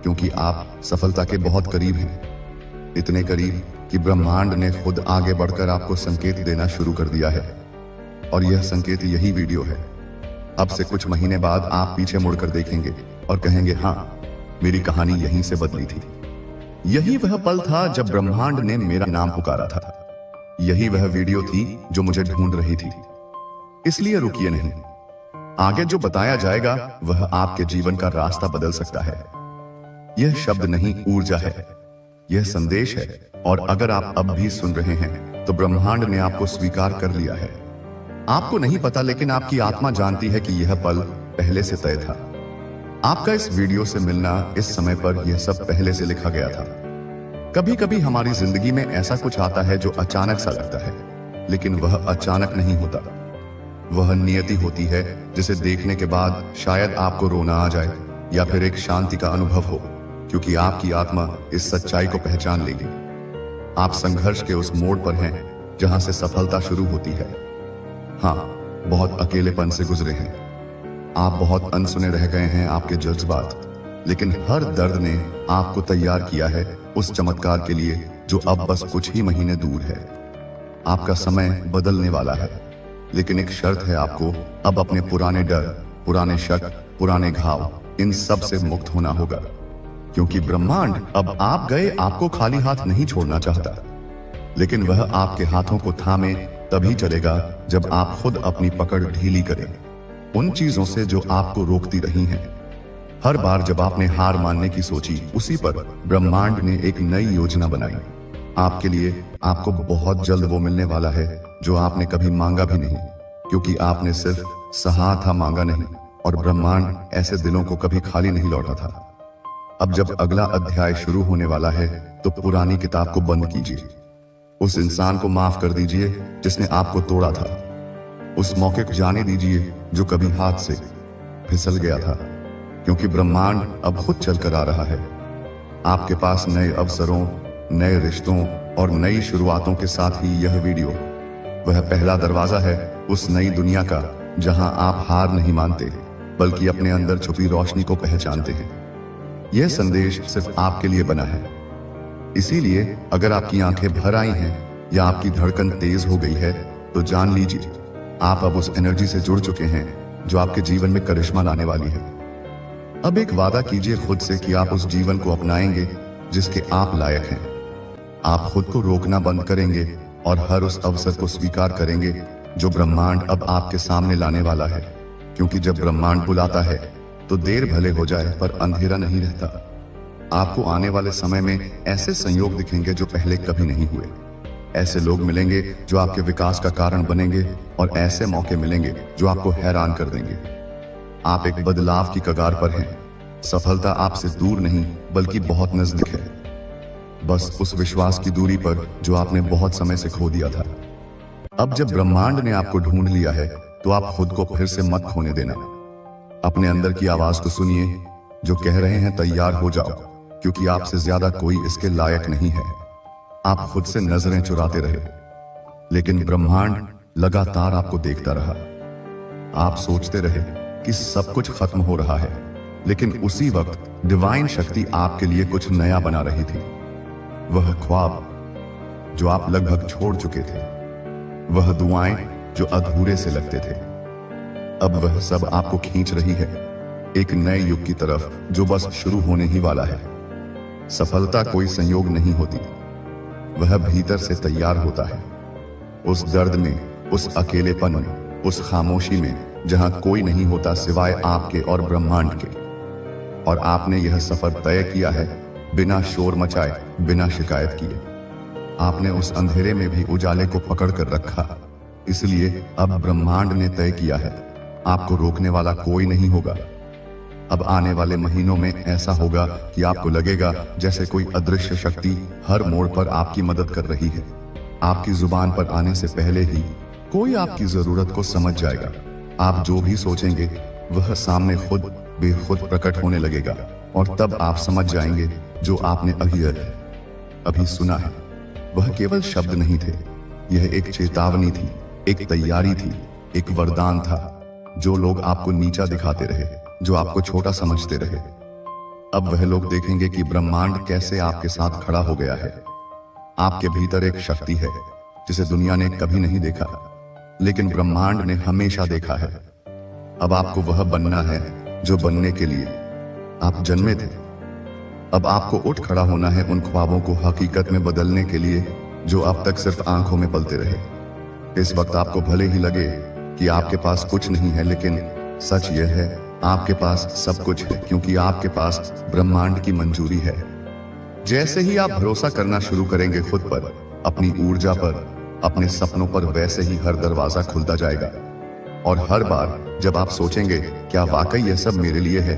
क्योंकि आप सफलता के बहुत करीब हैं, इतने करीब कि ब्रह्मांड ने खुद आगे बढ़कर आपको संकेत देना शुरू कर दिया है। और यह संकेत यही वीडियो है। अब से कुछ महीने बाद आप पीछे मुड़कर देखेंगे और कहेंगे, हाँ, मेरी कहानी यहीं से बदली थी। यही वह पल था जब ब्रह्मांड ने मेरा नाम पुकारा था। यही वह वीडियो थी जो मुझे ढूंढ रही थी। इसलिए रुकिए नहीं, आगे जो बताया जाएगा वह आपके जीवन का रास्ता बदल सकता है। यह शब्द नहीं, ऊर्जा है, यह संदेश है। और अगर आप अब भी सुन रहे हैं तो ब्रह्मांड ने आपको स्वीकार कर लिया है। आपको नहीं पता लेकिन आपकी आत्मा जानती है कि यह पल पहले से तय था। आपका इस वीडियो से मिलना, इस समय पर यह सब पहले से लिखा गया था। कभी कभी हमारी जिंदगी में ऐसा कुछ आता है जो अचानक सा लगता है, लेकिन वह अचानक नहीं होता। वह नियति होती है जिसे देखने के बाद शायद आपको रोना आ जाए या फिर एक शांति का अनुभव हो, क्योंकि आपकी आत्मा इस सच्चाई को पहचान लेगी। आप संघर्ष के उस मोड़ पर हैं जहां से सफलता शुरू होती है। हाँ, बहुत अकेलेपन से गुजरे हैं, आप बहुत अनसुने रह गए हैं आपके जज्बात, लेकिन हर दर्द ने आपको तैयार किया है उस चमत्कार के लिए जो अब बस कुछ ही महीने दूर है। आपका समय बदलने वाला है, लेकिन एक शर्त है, आपको अब अपने पुराने डर, पुराने शक, पुराने घाव, इन सब से मुक्त होना होगा। क्योंकि ब्रह्मांड अब आप गए आपको खाली हाथ नहीं छोड़ना चाहता, लेकिन वह आपके हाथों को थामे तभी चलेगा जब आप खुद अपनी पकड़ ढीली करें उन चीजों से जो आपको रोकती रही हैं। हर बार जब आपने हार मानने की सोची, उसी पर ब्रह्मांड ने एक नई योजना बनाई आपके लिए। आपको बहुत जल्द वो मिलने वाला है जो आपने कभी मांगा भी नहीं, क्योंकि आपने सिर्फ सहा था, मांगा नहीं। और ब्रह्मांड ऐसे दिलों को कभी खाली नहीं लौटा था। अब जब अगला अध्याय शुरू होने वाला है तो पुरानी किताब को बंद कीजिए। उस इंसान को माफ कर दीजिए जिसने आपको तोड़ा था। उस मौके को जाने दीजिए जो कभी हाथ से फिसल गया था, क्योंकि ब्रह्मांड अब खुद चलकर आ रहा है आपके पास नए अवसरों, नए रिश्तों और नई शुरुआतों के साथ ही यह वीडियो वह पहला दरवाजा है उस नई दुनिया का जहां आप हार नहीं मानते बल्कि अपने अंदर छुपी रोशनी को पहचानते हैं। यह संदेश सिर्फ आपके लिए बना है, इसीलिए अगर आपकी आंखें भर आई हैं या आपकी धड़कन तेज हो गई है, तो जान लीजिए आप अब उस एनर्जी से जुड़ चुके हैं जो आपके जीवन में करिश्मा लाने वाली है। अब एक वादा कीजिए खुद से कि आप उस जीवन को अपनाएंगे जिसके आप लायक हैं। आप खुद को रोकना बंद करेंगे और हर उस अवसर को स्वीकार करेंगे जो ब्रह्मांड अब आपके सामने लाने वाला है, क्योंकि जब ब्रह्मांड बुलाता है तो देर भले हो जाए पर अंधेरा नहीं रहता। आपको आने वाले समय में ऐसे संयोग दिखेंगे जो पहले कभी नहीं हुए। ऐसे लोग मिलेंगे जो आपके विकास का कारण बनेंगे और ऐसे मौके मिलेंगे जो आपको हैरान कर देंगे। आप एक बदलाव की कगार पर हैं। सफलता आपसे दूर नहीं बल्कि बहुत नजदीक है, बस उस विश्वास की दूरी पर जो आपने बहुत समय से खो दिया था। अब जब ब्रह्मांड ने आपको ढूंढ लिया है तो आप खुद को फिर से मत खोने देना। अपने अंदर की आवाज को सुनिए जो कह रहे हैं तैयार हो जाओ, क्योंकि आपसे ज्यादा कोई इसके लायक नहीं है। आप खुद से नजरें चुराते रहे, लेकिन ब्रह्मांड लगातार आपको देखता रहा। आप सोचते रहे कि सब कुछ खत्म हो रहा है, लेकिन उसी वक्त डिवाइन शक्ति आपके लिए कुछ नया बना रही थी। वह ख्वाब जो आप लगभग छोड़ चुके थे, वह दुआएं जो अधूरे से लगते थे, अब वह सब आपको खींच रही है एक नए युग की तरफ जो बस शुरू होने ही वाला है। सफलता कोई संयोग नहीं होती, वह भीतर से तैयार होता है। उस दर्द में, उस अकेलेपन में, उस खामोशी में जहां कोई नहीं होता सिवाय आपके और ब्रह्मांड के। और आपने यह सफर तय किया है बिना शोर मचाए, बिना शिकायत किए। आपने उस अंधेरे में भी उजाले को पकड़ कर रखा। इसलिए अब ब्रह्मांड ने तय किया है आपको रोकने वाला कोई नहीं होगा। अब आने वाले महीनों में ऐसा होगा कि आपको लगेगा जैसे कोई अदृश्य शक्ति हर मोड़ पर आपकी मदद कर रही है। आपकी जुबान पर आने से पहले ही कोई आपकी जरूरत को समझ जाएगा। आप जो भी सोचेंगे वह सामने खुद बेखुद प्रकट होने लगेगा, और तब आप समझ जाएंगे जो आपने अभी सुना है वह केवल शब्द नहीं थे। यह एक चेतावनी थी, एक तैयारी थी, एक वरदान था। जो लोग आपको नीचा दिखाते रहे, जो आपको छोटा समझते रहे, अब वह लोग देखेंगे कि ब्रह्मांड कैसे आपके साथ खड़ा हो गया है। आपके भीतर एक शक्ति है जिसे दुनिया ने कभी नहीं देखा, लेकिन ब्रह्मांड ने हमेशा देखा है। अब आपको वह बनना है जो बनने के लिए आप जन्मे थे। अब आपको उठ खड़ा होना है उन ख्वाबों को हकीकत में बदलने के लिए जो अब तक सिर्फ आंखों में पलते रहे। इस वक्त आपको भले ही लगे कि आपके पास कुछ नहीं है, लेकिन सच यह है आपके पास सब कुछ है, क्योंकि आपके पास ब्रह्मांड की मंजूरी है। जैसे ही आप भरोसा करना शुरू करेंगे खुद पर, अपनी ऊर्जा पर, अपने सपनों पर, वैसे ही हर दरवाजा खुलता जाएगा। और हर बार जब आप सोचेंगे क्या वाकई यह सब मेरे लिए है,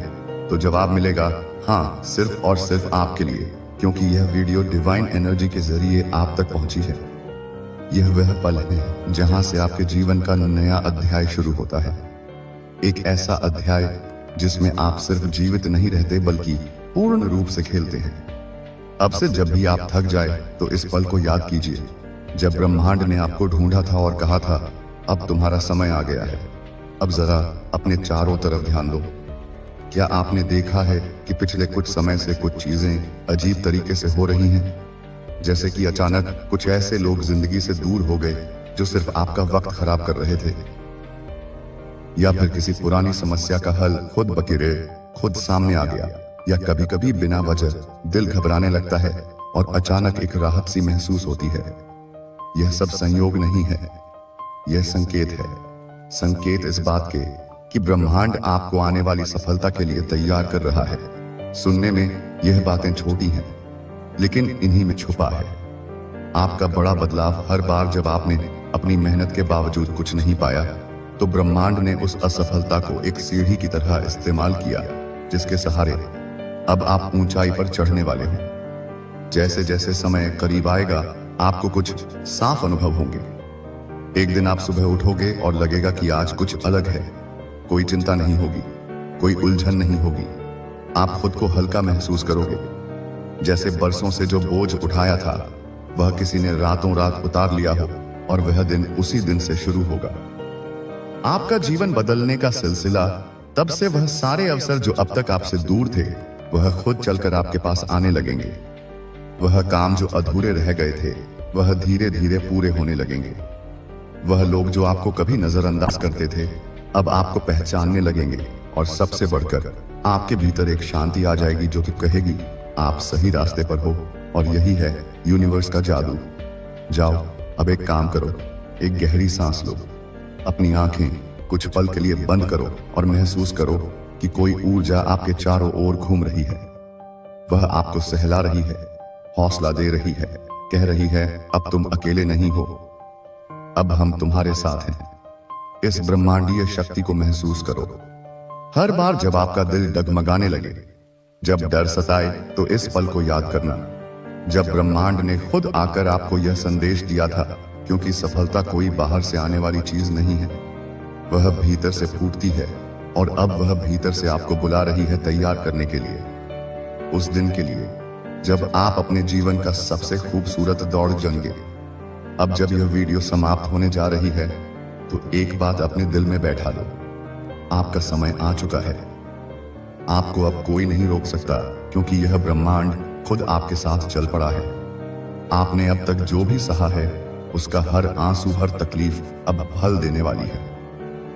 तो जवाब मिलेगा हाँ, सिर्फ और सिर्फ आपके लिए, क्योंकि यह वीडियो डिवाइन एनर्जी के जरिए आप तक पहुंची है। यह वह पल है जहां से आपके जीवन का नया अध्याय शुरू होता है। एक ऐसा अध्याय जिसमें आप सिर्फ जीवित नहीं रहते बल्कि पूर्ण रूप से खेलते हैं। अब से जब भी आप थक जाए तो इस पल को याद कीजिए जब ब्रह्मांड ने आपको ढूंढा था और कहा था अब तुम्हारा समय आ गया है। अब जरा अपने चारों तरफ ध्यान दो। क्या आपने देखा है कि पिछले कुछ समय से कुछ चीजें अजीब तरीके से हो रही हैं? जैसे कि अचानक कुछ ऐसे लोग जिंदगी से दूर हो गए जो सिर्फ आपका वक्त खराब कर रहे थे, या फिर किसी पुरानी समस्या का हल खुद बकिरे खुद सामने आ गया, या कभी कभी बिना वजह दिल घबराने लगता है और अचानक एक राहत सी महसूस होती है। यह सब संयोग नहीं है, यह संकेत है। संकेत इस बात के कि ब्रह्मांड आपको आने वाली सफलता के लिए तैयार कर रहा है। सुनने में यह बातें छोटी हैं, लेकिन इन्हीं में छुपा है आपका बड़ा बदलाव। हर बार जब आपने अपनी मेहनत के बावजूद कुछ नहीं पाया, तो ब्रह्मांड ने उस असफलता को एक सीढ़ी की तरह इस्तेमाल किया, जिसके सहारे अब आप ऊंचाई पर चढ़ने वाले हो। जैसे जैसे समय करीब आएगा, आपको कुछ साफ अनुभव होंगे। एक दिन आप सुबह उठोगे और लगेगा कि आज कुछ अलग है। कोई चिंता नहीं होगी, कोई उलझन नहीं होगी। आप खुद को हल्का महसूस करोगे, जैसे बरसों से जो बोझ उठाया था वह किसी ने रातों रात उतार लिया हो, और वह दिन उसी दिन से शुरू होगा। आपका जीवन बदलने का सिलसिला तब से वह सारे अवसर जो अब तक आपसे दूर थे, वह खुद चलकर आपके पास आने लगेंगे। वह काम जो अधूरे रह गए थे, वह धीरे धीरे पूरे होने लगेंगे। वह लोग जो आपको कभी नजरअंदाज करते थे अब आपको पहचानने लगेंगे, और सबसे बढ़कर आपके भीतर एक शांति आ जाएगी जो कि कहेगी आप सही रास्ते पर हो। और यही है यूनिवर्स का जादू। जाओ, अब एक काम करो, एक गहरी सांस लो, अपनी आंखें कुछ पल के लिए बंद करो और महसूस करो कि कोई ऊर्जा आपके चारों ओर घूम रही है। वह आपको सहला रही है, हौसला दे रही है, कह रही है अब तुम अकेले नहीं हो, अब हम तुम्हारे साथ हैं। इस ब्रह्मांडीय शक्ति को महसूस करो। हर बार जब आपका दिल डगमगाने लगे, जब डर सताए, तो इस पल को याद करना जब ब्रह्मांड ने खुद आकर आपको यह संदेश दिया था, क्योंकि सफलता कोई बाहर से आने वाली चीज नहीं है, वह भीतर से फूटती है। और अब वह भीतर से आपको बुला रही है तैयार करने के लिए, उस दिन के लिए जब आप अपने जीवन का सबसे खूबसूरत दौड़ जंगे। अब जब यह वीडियो समाप्त होने जा रही है तो एक बात अपने दिल में बैठा लो, आपका समय आ चुका है। आपको अब कोई नहीं रोक सकता, क्योंकि यह ब्रह्मांड खुद आपके साथ चल पड़ा है। आपने अब तक जो भी सहा है उसका हर आंसू, हर तकलीफ अब फल देने वाली है।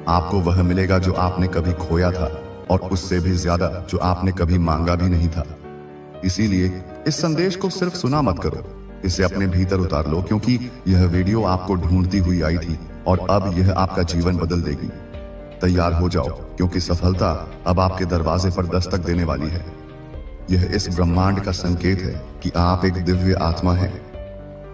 आपको वह मिलेगा जो आपने कभी खोया था, और उससे भी ज्यादा जो आपने कभी मांगा भी नहीं था। इसीलिए इस संदेश को सिर्फ सुना मत करो, इसे अपने भीतर उतार लो, क्योंकि यह वीडियो आपको ढूंढती हुई आई थी और अब यह आपका जीवन बदल देगी। तैयार हो जाओ, क्योंकि सफलता अब आपके दरवाजे पर दस्तक देने वाली है। यह इस ब्रह्मांड का संकेत है कि आप एक दिव्य आत्मा हैं।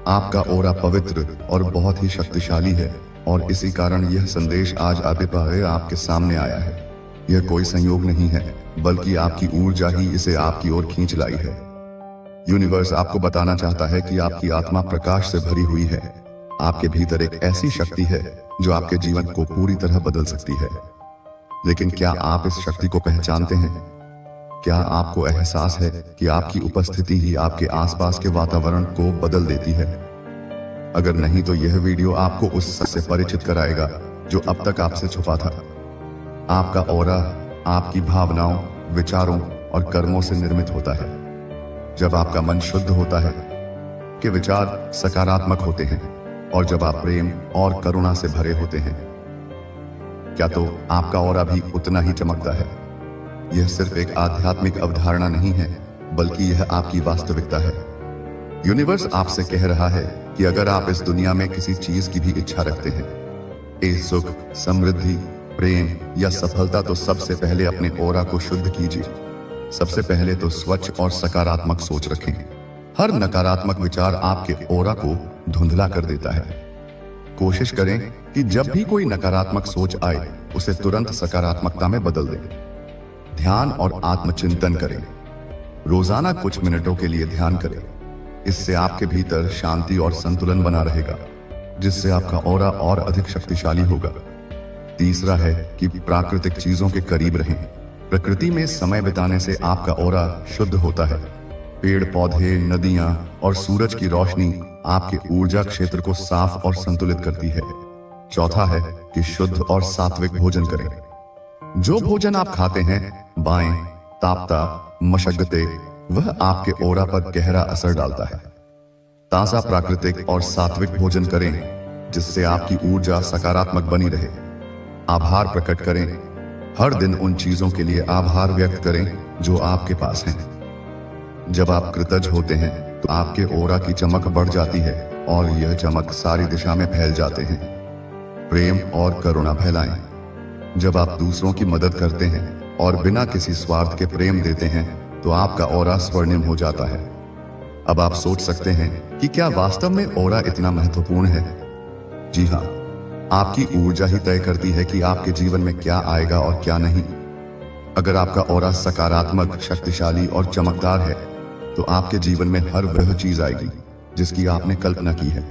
आपका ऑरा पवित्र और बहुत ही शक्तिशाली है, और इसी कारण यह संदेश आज आपके सामने आया है। यह कोई संयोग नहीं है, बल्कि आपकी ऊर्जा ही इसे आपकी ओर खींच लाई है। यूनिवर्स आपको बताना चाहता है कि आपकी आत्मा प्रकाश से भरी हुई है। आपके भीतर एक ऐसी शक्ति है जो आपके जीवन को पूरी तरह बदल सकती है। लेकिन क्या आप इस शक्ति को पहचानते हैं? क्या आपको एहसास है कि आपकी उपस्थिति ही आपके आसपास के वातावरण को बदल देती है? अगर नहीं तो यह वीडियो आपको उस सच से परिचित कराएगा जो अब तक आपसे छुपा था। आपका ऑरा आपकी भावनाओं, विचारों और कर्मों से निर्मित होता है। जब आपका मन शुद्ध होता है कि विचार सकारात्मक होते हैं, और जब आप प्रेम और करुणा से भरे होते हैं, क्या तो आपका ऑरा भी उतना ही चमकता है। यह सिर्फ एक आध्यात्मिक अवधारणा नहीं है, बल्कि यह आपकी वास्तविकता है। यूनिवर्स आपसे कह रहा है कि अगर आप इस दुनिया में किसी चीज की भी इच्छा रखते हैं, एक सुख, समृद्धि, प्रेम या सफलता, तो सबसे पहले अपने ऑरा को शुद्ध कीजिए। सबसे पहले तो स्वच्छ और सकारात्मक सोच रखें। हर नकारात्मक विचार आपके ऑरा को धुंधला कर देता है। कोशिश करें कि जब भी कोई नकारात्मक सोच आए उसे तुरंत सकारात्मकता में बदल दें। ध्यान और आत्मचिंतन करें। रोजाना कुछ मिनटों के लिए ध्यान करें। इससे आपके भीतर शांति और संतुलन बना रहेगा, जिससे आपका ऑरा और अधिक शक्तिशाली होगा। तीसरा है कि प्राकृतिक चीजों के करीब रहें। प्रकृति में समय बिताने से आपका ऑरा शुद्ध होता है। पेड़ पौधे, नदियां और सूरज की रोशनी आपके ऊर्जा क्षेत्र को साफ और संतुलित करती है। चौथा है कि शुद्ध और सात्विक भोजन करें। जो भोजन आप खाते हैं, बाएं, तापता, मशक्कते, वह आपके ऑरा पर गहरा असर डालता है। ताजा, प्राकृतिक और सात्विक भोजन करें, जिससे आपकी ऊर्जा सकारात्मक बनी रहे। आभार प्रकट करें। हर दिन उन चीजों के लिए आभार व्यक्त करें जो आपके पास हैं। जब आप कृतज्ञ होते हैं तो आपके ऑरा की चमक बढ़ जाती है, और यह चमक सारी दिशा में फैल जाते हैं। प्रेम और करुणा फैलाएं। जब आप दूसरों की मदद करते हैं और बिना किसी स्वार्थ के प्रेम देते हैं, तो आपका ऑरा स्वर्णिम हो जाता है। अब आप सोच सकते हैं कि क्या वास्तव में ऑरा इतना महत्वपूर्ण है? जी हाँ, आपकी ऊर्जा ही तय करती है कि आपके जीवन में क्या आएगा और क्या नहीं। अगर आपका ऑरा सकारात्मक, शक्तिशाली और चमकदार है, तो आपके जीवन में हर वह चीज आएगी जिसकी आपने कल्पना की है।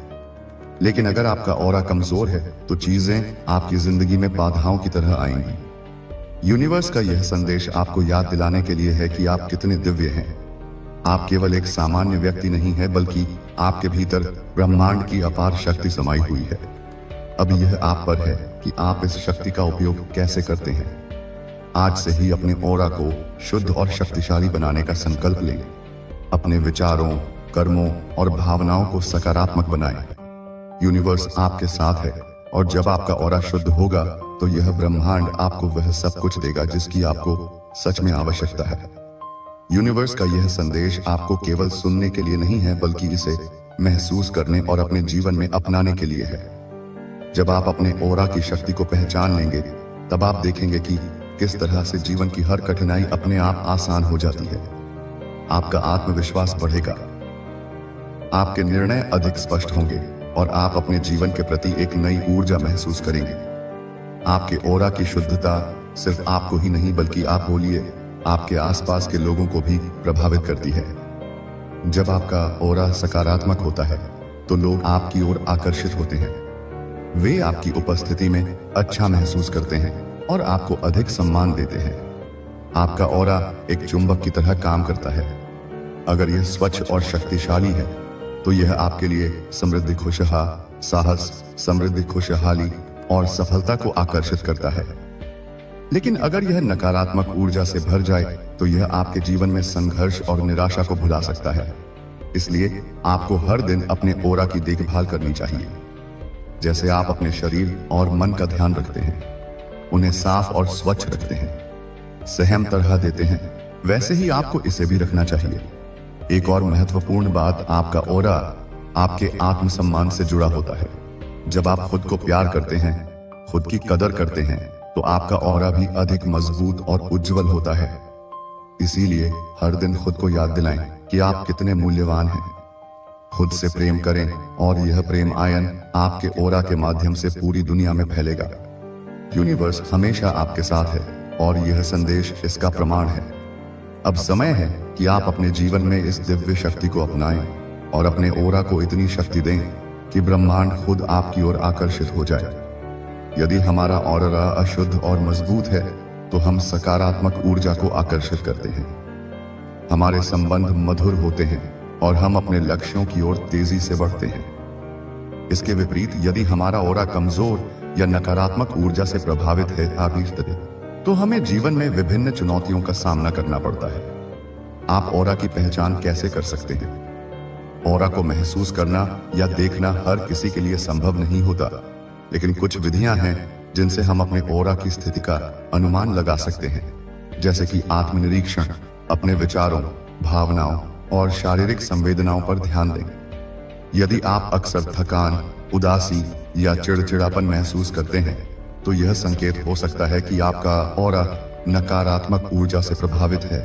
लेकिन अगर आपका ऑरा कमजोर है, तो चीजें आपकी जिंदगी में बाधाओं की तरह आएंगी। यूनिवर्स का यह संदेश आपको याद दिलाने के लिए है कि आप कितने दिव्य हैं। आप केवल एक सामान्य व्यक्ति नहीं है, बल्कि आपके भीतर ब्रह्मांड की अपार शक्ति समाई हुई है। अब यह आप पर है कि आप इस शक्ति का उपयोग कैसे करते हैं। आज से ही अपने ऑरा को शुद्ध और शक्तिशाली बनाने का संकल्प लें। अपने विचारों, कर्मों और भावनाओं को सकारात्मक बनाएं। यूनिवर्स आपके साथ है और जब आपका ऑरा शुद्ध होगा तो यह ब्रह्मांड आपको वह सब कुछ देगा जिसकी आपको सच में आवश्यकता है। यूनिवर्स का यह संदेश आपको केवल सुनने के लिए नहीं है बल्कि इसे महसूस करने और अपने जीवन में अपनाने के लिए है। जब आप अपने ऑरा की शक्ति को पहचान लेंगे तब आप देखेंगे कि किस तरह से जीवन की हर कठिनाई अपने आप आसान हो जाती है। आपका आत्मविश्वास बढ़ेगा, आपके निर्णय अधिक स्पष्ट होंगे और आप अपने जीवन के प्रति एक नई ऊर्जा महसूस करेंगे। आपके ऑरा की शुद्धता सिर्फ आपको ही नहीं बल्कि आप बोलिए आपके आसपास के लोगों को भी प्रभावित करती है। जब आपका ऑरा सकारात्मक होता है तो लोग आपकी ओर आकर्षित होते हैं। वे आपकी उपस्थिति में अच्छा महसूस करते हैं और आपको अधिक सम्मान देते हैं। आपका ऑरा एक चुंबक की तरह काम करता है। अगर यह स्वच्छ और शक्तिशाली है तो यह आपके लिए समृद्धि, खुशहाली, साहस, समृद्धि, खुशहाली और सफलता को आकर्षित करता है। लेकिन अगर यह नकारात्मक ऊर्जा से भर जाए तो यह आपके जीवन में संघर्ष और निराशा को भुला सकता है। इसलिए आपको हर दिन अपने ऑरा की देखभाल करनी चाहिए। जैसे आप अपने शरीर और मन का ध्यान रखते हैं, उन्हें साफ और स्वच्छ रखते हैं, सहम तरह देते हैं, वैसे ही आपको इसे भी रखना चाहिए। एक और महत्वपूर्ण बात, आपका ऑरा आपके आत्मसम्मान से जुड़ा होता है। जब आप खुद को प्यार करते हैं, खुद की कदर करते हैं, तो आपका ऑरा भी अधिक मजबूत और उज्जवल होता है। इसीलिए हर दिन खुद को याद दिलाएं कि आप कितने मूल्यवान हैं। खुद से प्रेम करें और यह प्रेम आयन आपके ऑरा के माध्यम से पूरी दुनिया में फैलेगा। यूनिवर्स हमेशा आपके साथ है और यह संदेश इसका प्रमाण है। अब समय है कि आप अपने जीवन में इस दिव्य शक्ति को अपनाएं और अपने ऑरा को इतनी शक्ति दें कि ब्रह्मांड खुद आपकी ओर आकर्षित हो जाए। यदि हमारा ऑरा अशुद्ध और मजबूत है तो हम सकारात्मक ऊर्जा को आकर्षित करते हैं। हमारे संबंध मधुर होते हैं और हम अपने लक्ष्यों की ओर तेजी से बढ़ते हैं। इसके विपरीत यदि हमारा ऑरा कमजोर या नकारात्मक ऊर्जा से प्रभावित है तो हमें जीवन में विभिन्न चुनौतियों का सामना करना पड़ता है। आप ऑरा की पहचान कैसे कर सकते हैं? ऑरा को महसूस करना या देखना हर किसी के लिए संभव नहीं होता, लेकिन कुछ विधियां हैं जिनसे हम अपने ऑरा की स्थिति का अनुमान लगा सकते हैं। जैसे कि आत्मनिरीक्षण, अपने विचारों, भावनाओं और शारीरिक संवेदनाओं पर ध्यान दें। यदि आप अक्सर थकान, उदासी या चिड़चिड़ापन महसूस करते हैं तो यह संकेत हो सकता है कि आपका ऑरा नकारात्मक ऊर्जा से प्रभावित है।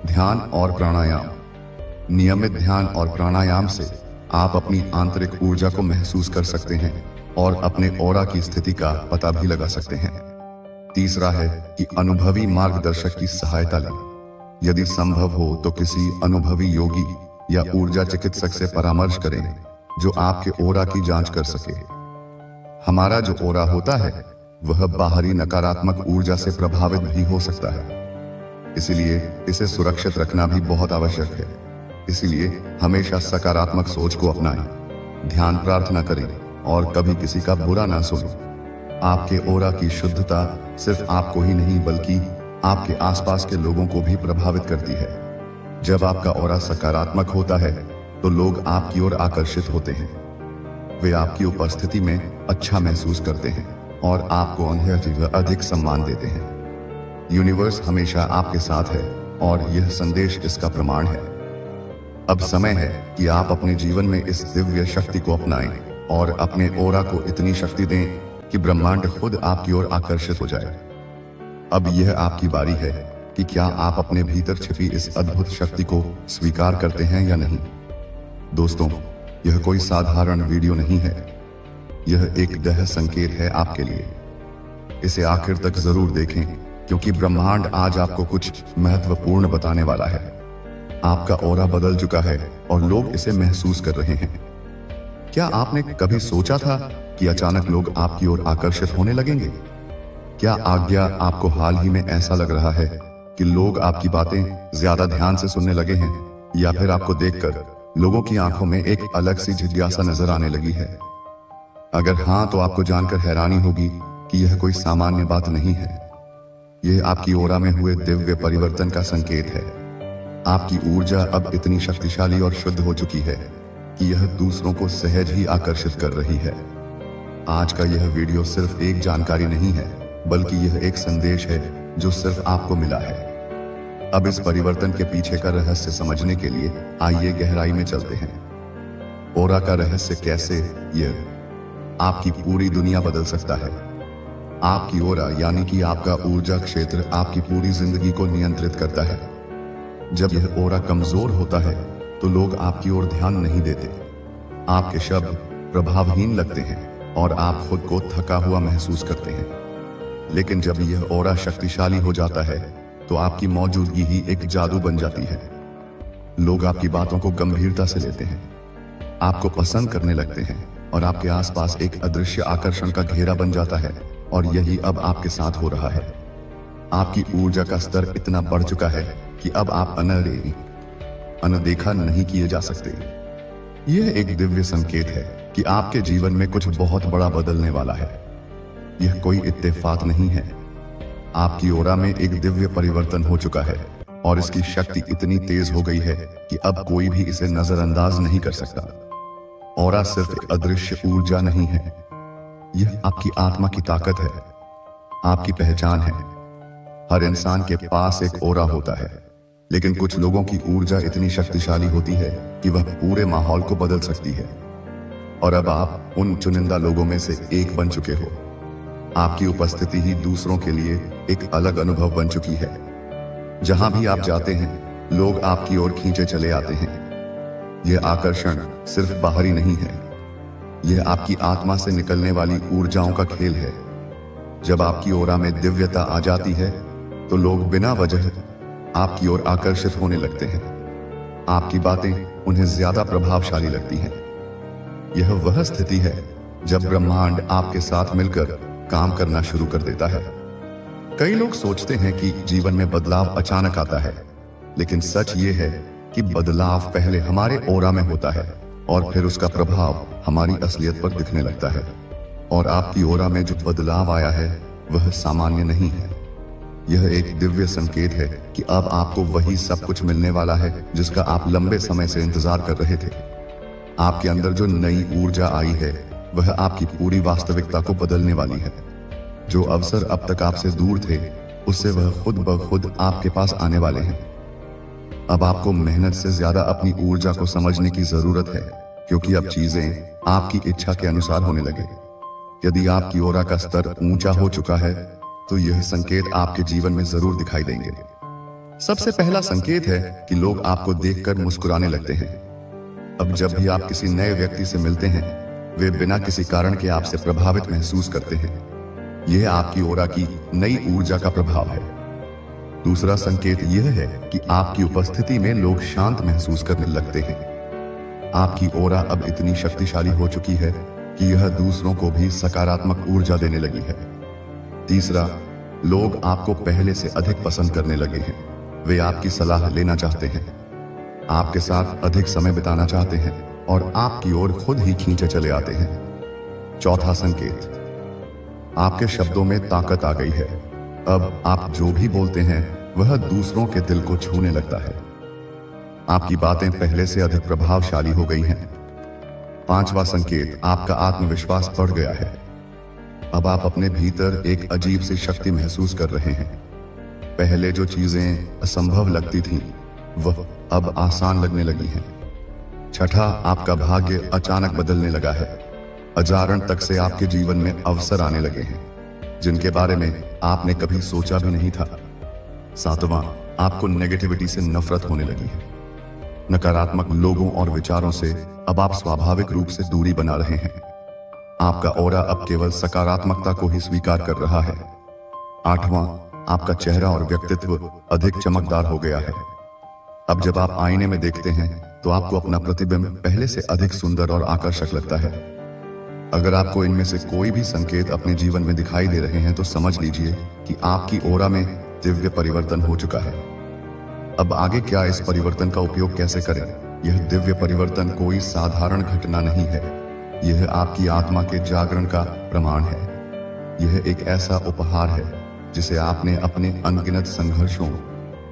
ध्यान और प्राणायाम, नियमित ध्यान और प्राणायाम से आप अपनी आंतरिक ऊर्जा को महसूस कर सकते हैं और अपने ऑरा की स्थिति का पता भी लगा सकते हैं। तीसरा है कि अनुभवी मार्गदर्शक की सहायता लें। यदि संभव हो तो किसी अनुभवी योगी या ऊर्जा चिकित्सक से परामर्श करें जो आपके ऑरा की जांच कर सके। हमारा जो ऑरा होता है वह बाहरी नकारात्मक ऊर्जा से प्रभावित भी हो सकता है, इसलिए इसे सुरक्षित रखना भी बहुत आवश्यक है। इसलिए हमेशा सकारात्मक सोच को अपनाएं, ध्यान प्रार्थना करें और कभी किसी का बुरा ना सुनें। आपके ऑरा की शुद्धता सिर्फ आपको ही नहीं बल्कि आपके आसपास के लोगों को भी प्रभावित करती है। जब आपका ऑरा सकारात्मक होता है तो लोग आपकी ओर आकर्षित होते हैं। वे आपकी उपस्थिति में अच्छा महसूस करते हैं और आपको अधिक सम्मान देते हैं। यूनिवर्स हमेशा आपके साथ है और यह संदेश इसका प्रमाण है। अब समय है कि आप अपने जीवन में इस दिव्य शक्ति को अपनाएं और अपने ऑरा को इतनी शक्ति दें कि ब्रह्मांड खुद आपकी ओर आकर्षित हो जाए। अब यह आपकी बारी है कि क्या आप अपने भीतर छिपी इस अद्भुत शक्ति को स्वीकार करते हैं या नहीं। दोस्तों, यह कोई साधारण वीडियो नहीं है, यह एक दह संकेत है आपके लिए। इसे आखिर तक जरूर देखें क्योंकि ब्रह्मांड आज आपको कुछ महत्वपूर्ण बताने वाला है। आपका ऑरा बदल चुका है और लोग इसे महसूस कर रहे हैं। क्या आपने कभी सोचा था कि अचानक लोग आपकी ओर आकर्षित होने लगेंगे? क्या आज्ञा आपको हाल ही में ऐसा लग रहा है कि लोग आपकी बातें ज्यादा ध्यान से सुनने लगे हैं, या फिर आपको देखकर लोगों की आंखों में एक अलग सी जिज्ञासा नजर आने लगी है? अगर हाँ तो आपको जानकर हैरानी होगी कि यह कोई सामान्य बात नहीं है। यह आपकी ऑरा में हुए दिव्य परिवर्तन का संकेत है। आपकी ऊर्जा अब इतनी शक्तिशाली और शुद्ध हो चुकी है कि यह दूसरों को सहज ही आकर्षित कर रही है। आज का यह वीडियो सिर्फ एक जानकारी नहीं है, बल्कि यह एक संदेश है जो सिर्फ आपको मिला है। अब इस परिवर्तन के पीछे का रहस्य समझने के लिए आइए गहराई में चलते हैं। ओरा का रहस्य कैसे यह आपकी पूरी दुनिया बदल सकता है। आपकी ओरा यानी कि आपका ऊर्जा क्षेत्र आपकी पूरी जिंदगी को नियंत्रित करता है। जब यह ओरा कमजोर होता है तो लोग आपकी ओर ध्यान नहीं देते, आपके शब्द प्रभावहीन लगते हैं और आप खुद को थका हुआ महसूस करते हैं। लेकिन जब यह ओरा शक्तिशाली हो जाता है तो आपकी मौजूदगी ही एक जादू बन जाती है। लोग आपकी बातों को गंभीरता से लेते हैं, आपको पसंद करने लगते हैं और आपके आसपास एक अदृश्य आकर्षण का घेरा बन जाता है। और यही अब आपके साथ हो रहा है। आपकी ऊर्जा का स्तर इतना बढ़ चुका है कि अब आप अनदेखा नहीं किए जा सकते। यह एक दिव्य संकेत है कि आपके जीवन में कुछ बहुत बड़ा बदलने वाला है। यह कोई इत्तेफाक नहीं है। आपकी ओरा में एक दिव्य परिवर्तन हो चुका है और इसकी शक्ति इतनी तेज हो गई है कि अब कोई भी इसे नजरअंदाज नहीं कर सकता। ओरा सिर्फ एक अदृश्य ऊर्जा नहीं है, यह आपकी आत्मा की ताकत है, आपकी पहचान है। हर इंसान के पास एक ओरा होता है, लेकिन कुछ लोगों की ऊर्जा इतनी शक्तिशाली होती है कि वह पूरे माहौल को बदल सकती है। और अब आप उन चुनिंदा लोगों में से एक बन चुके हो। आपकी उपस्थिति ही दूसरों के लिए एक अलग अनुभव बन चुकी है। जहां भी आप जाते हैं, लोग आपकी ओर खींचे चले आते हैं। यह आकर्षण सिर्फ बाहरी नहीं है, यह आपकी आत्मा से निकलने वाली ऊर्जाओं का खेल है। जब आपकी ओरा में दिव्यता आ जाती है तो लोग बिना वजह आपकी ओर आकर्षित होने लगते हैं। आपकी बातें उन्हें ज्यादा प्रभावशाली लगती हैं। यह वह स्थिति है जब ब्रह्मांड आपके साथ मिलकर काम करना शुरू कर देता है। कई लोग सोचते हैं कि जीवन में बदलाव अचानक आता है, लेकिन सच ये है कि बदलाव पहले हमारे ओरा में होता है और फिर उसका प्रभाव हमारी असलियत पर दिखने लगता है। और आपकी ओरा में जो बदलाव आया है वह सामान्य नहीं है। यह एक दिव्य संकेत है कि अब आपको वही सब कुछ मिलने वाला है जिसका आप लंबे समय से इंतजार कर रहे थे। आपके अंदर जो नई ऊर्जा आई है वह आपकी पूरी वास्तविकता को बदलने वाली है। जो अवसर अब तक आपसे दूर थे, उससे वह खुद ब खुद आपके पास आने वाले हैं। अब आपको मेहनत से ज्यादा अपनी ऊर्जा को समझने की जरूरत है, क्योंकि अब चीजें आपकी इच्छा के अनुसार होने लगे। यदि आपकी ओरा का स्तर ऊंचा हो चुका है तो यह संकेत आपके जीवन में जरूर दिखाई देंगे। सबसे पहला संकेत है कि लोग आपको देखकर मुस्कुराने लगते हैं। अब जब भी आप किसी नए व्यक्ति से मिलते हैं, वे बिना किसी कारण के आपसे प्रभावित महसूस करते हैं। यह आपकी ओरा की नई ऊर्जा का प्रभाव है। दूसरा संकेत यह है कि आपकी उपस्थिति में लोग शांत महसूस करने लगते हैं। आपकी ओरा अब इतनी शक्तिशाली हो चुकी है कि यह दूसरों को भी सकारात्मक ऊर्जा देने लगी है। तीसरा, लोग आपको पहले से अधिक पसंद करने लगे हैं। वे आपकी सलाह लेना चाहते हैं, आपके साथ अधिक समय बिताना चाहते हैं और आपकी ओर खुद ही खींचे चले आते हैं। चौथा संकेत, आपके शब्दों में ताकत आ गई है। अब आप जो भी बोलते हैं वह दूसरों के दिल को छूने लगता है। आपकी बातें पहले से अधिक प्रभावशाली हो गई हैं। पांचवा संकेत, आपका आत्मविश्वास बढ़ गया है। अब आप अपने भीतर एक अजीब सी शक्ति महसूस कर रहे हैं। पहले जो चीजें असंभव लगती थीं, वह अब आसान लगने लगी हैं। छठा, आपका भाग्य अचानक बदलने लगा है। अजारण तक से आपके जीवन में अवसर आने लगे हैं जिनके बारे में आपने कभी सोचा भी नहीं था। सातवां, आपको नेगेटिविटी से नफरत होने लगी है। नकारात्मक लोगों और विचारों से अब आप स्वाभाविक रूप से दूरी बना रहे हैं। आपका ओरा अब केवल सकारात्मकता को ही स्वीकार कर रहा है। आठवां, आपका चेहरा और व्यक्तित्व अधिक चमकदार हो गया है। अब जब आप आईने में देखते हैं तो आपको अपना प्रतिबिंब पहले से अधिक सुंदर और आकर्षक लगता है। अगर आपको इनमें से कोई भी संकेत अपने जीवन में दिखाई दे रहे हैं तो समझ लीजिए कि आपकी ओरा में दिव्य परिवर्तन हो चुका है। अब आगे क्या, इस परिवर्तन का उपयोग कैसे करें? यह दिव्य परिवर्तन कोई साधारण घटना नहीं है, यह आपकी आत्मा के जागरण का प्रमाण है। यह एक ऐसा उपहार है जिसे आपने अपने अनगिनत संघर्षों,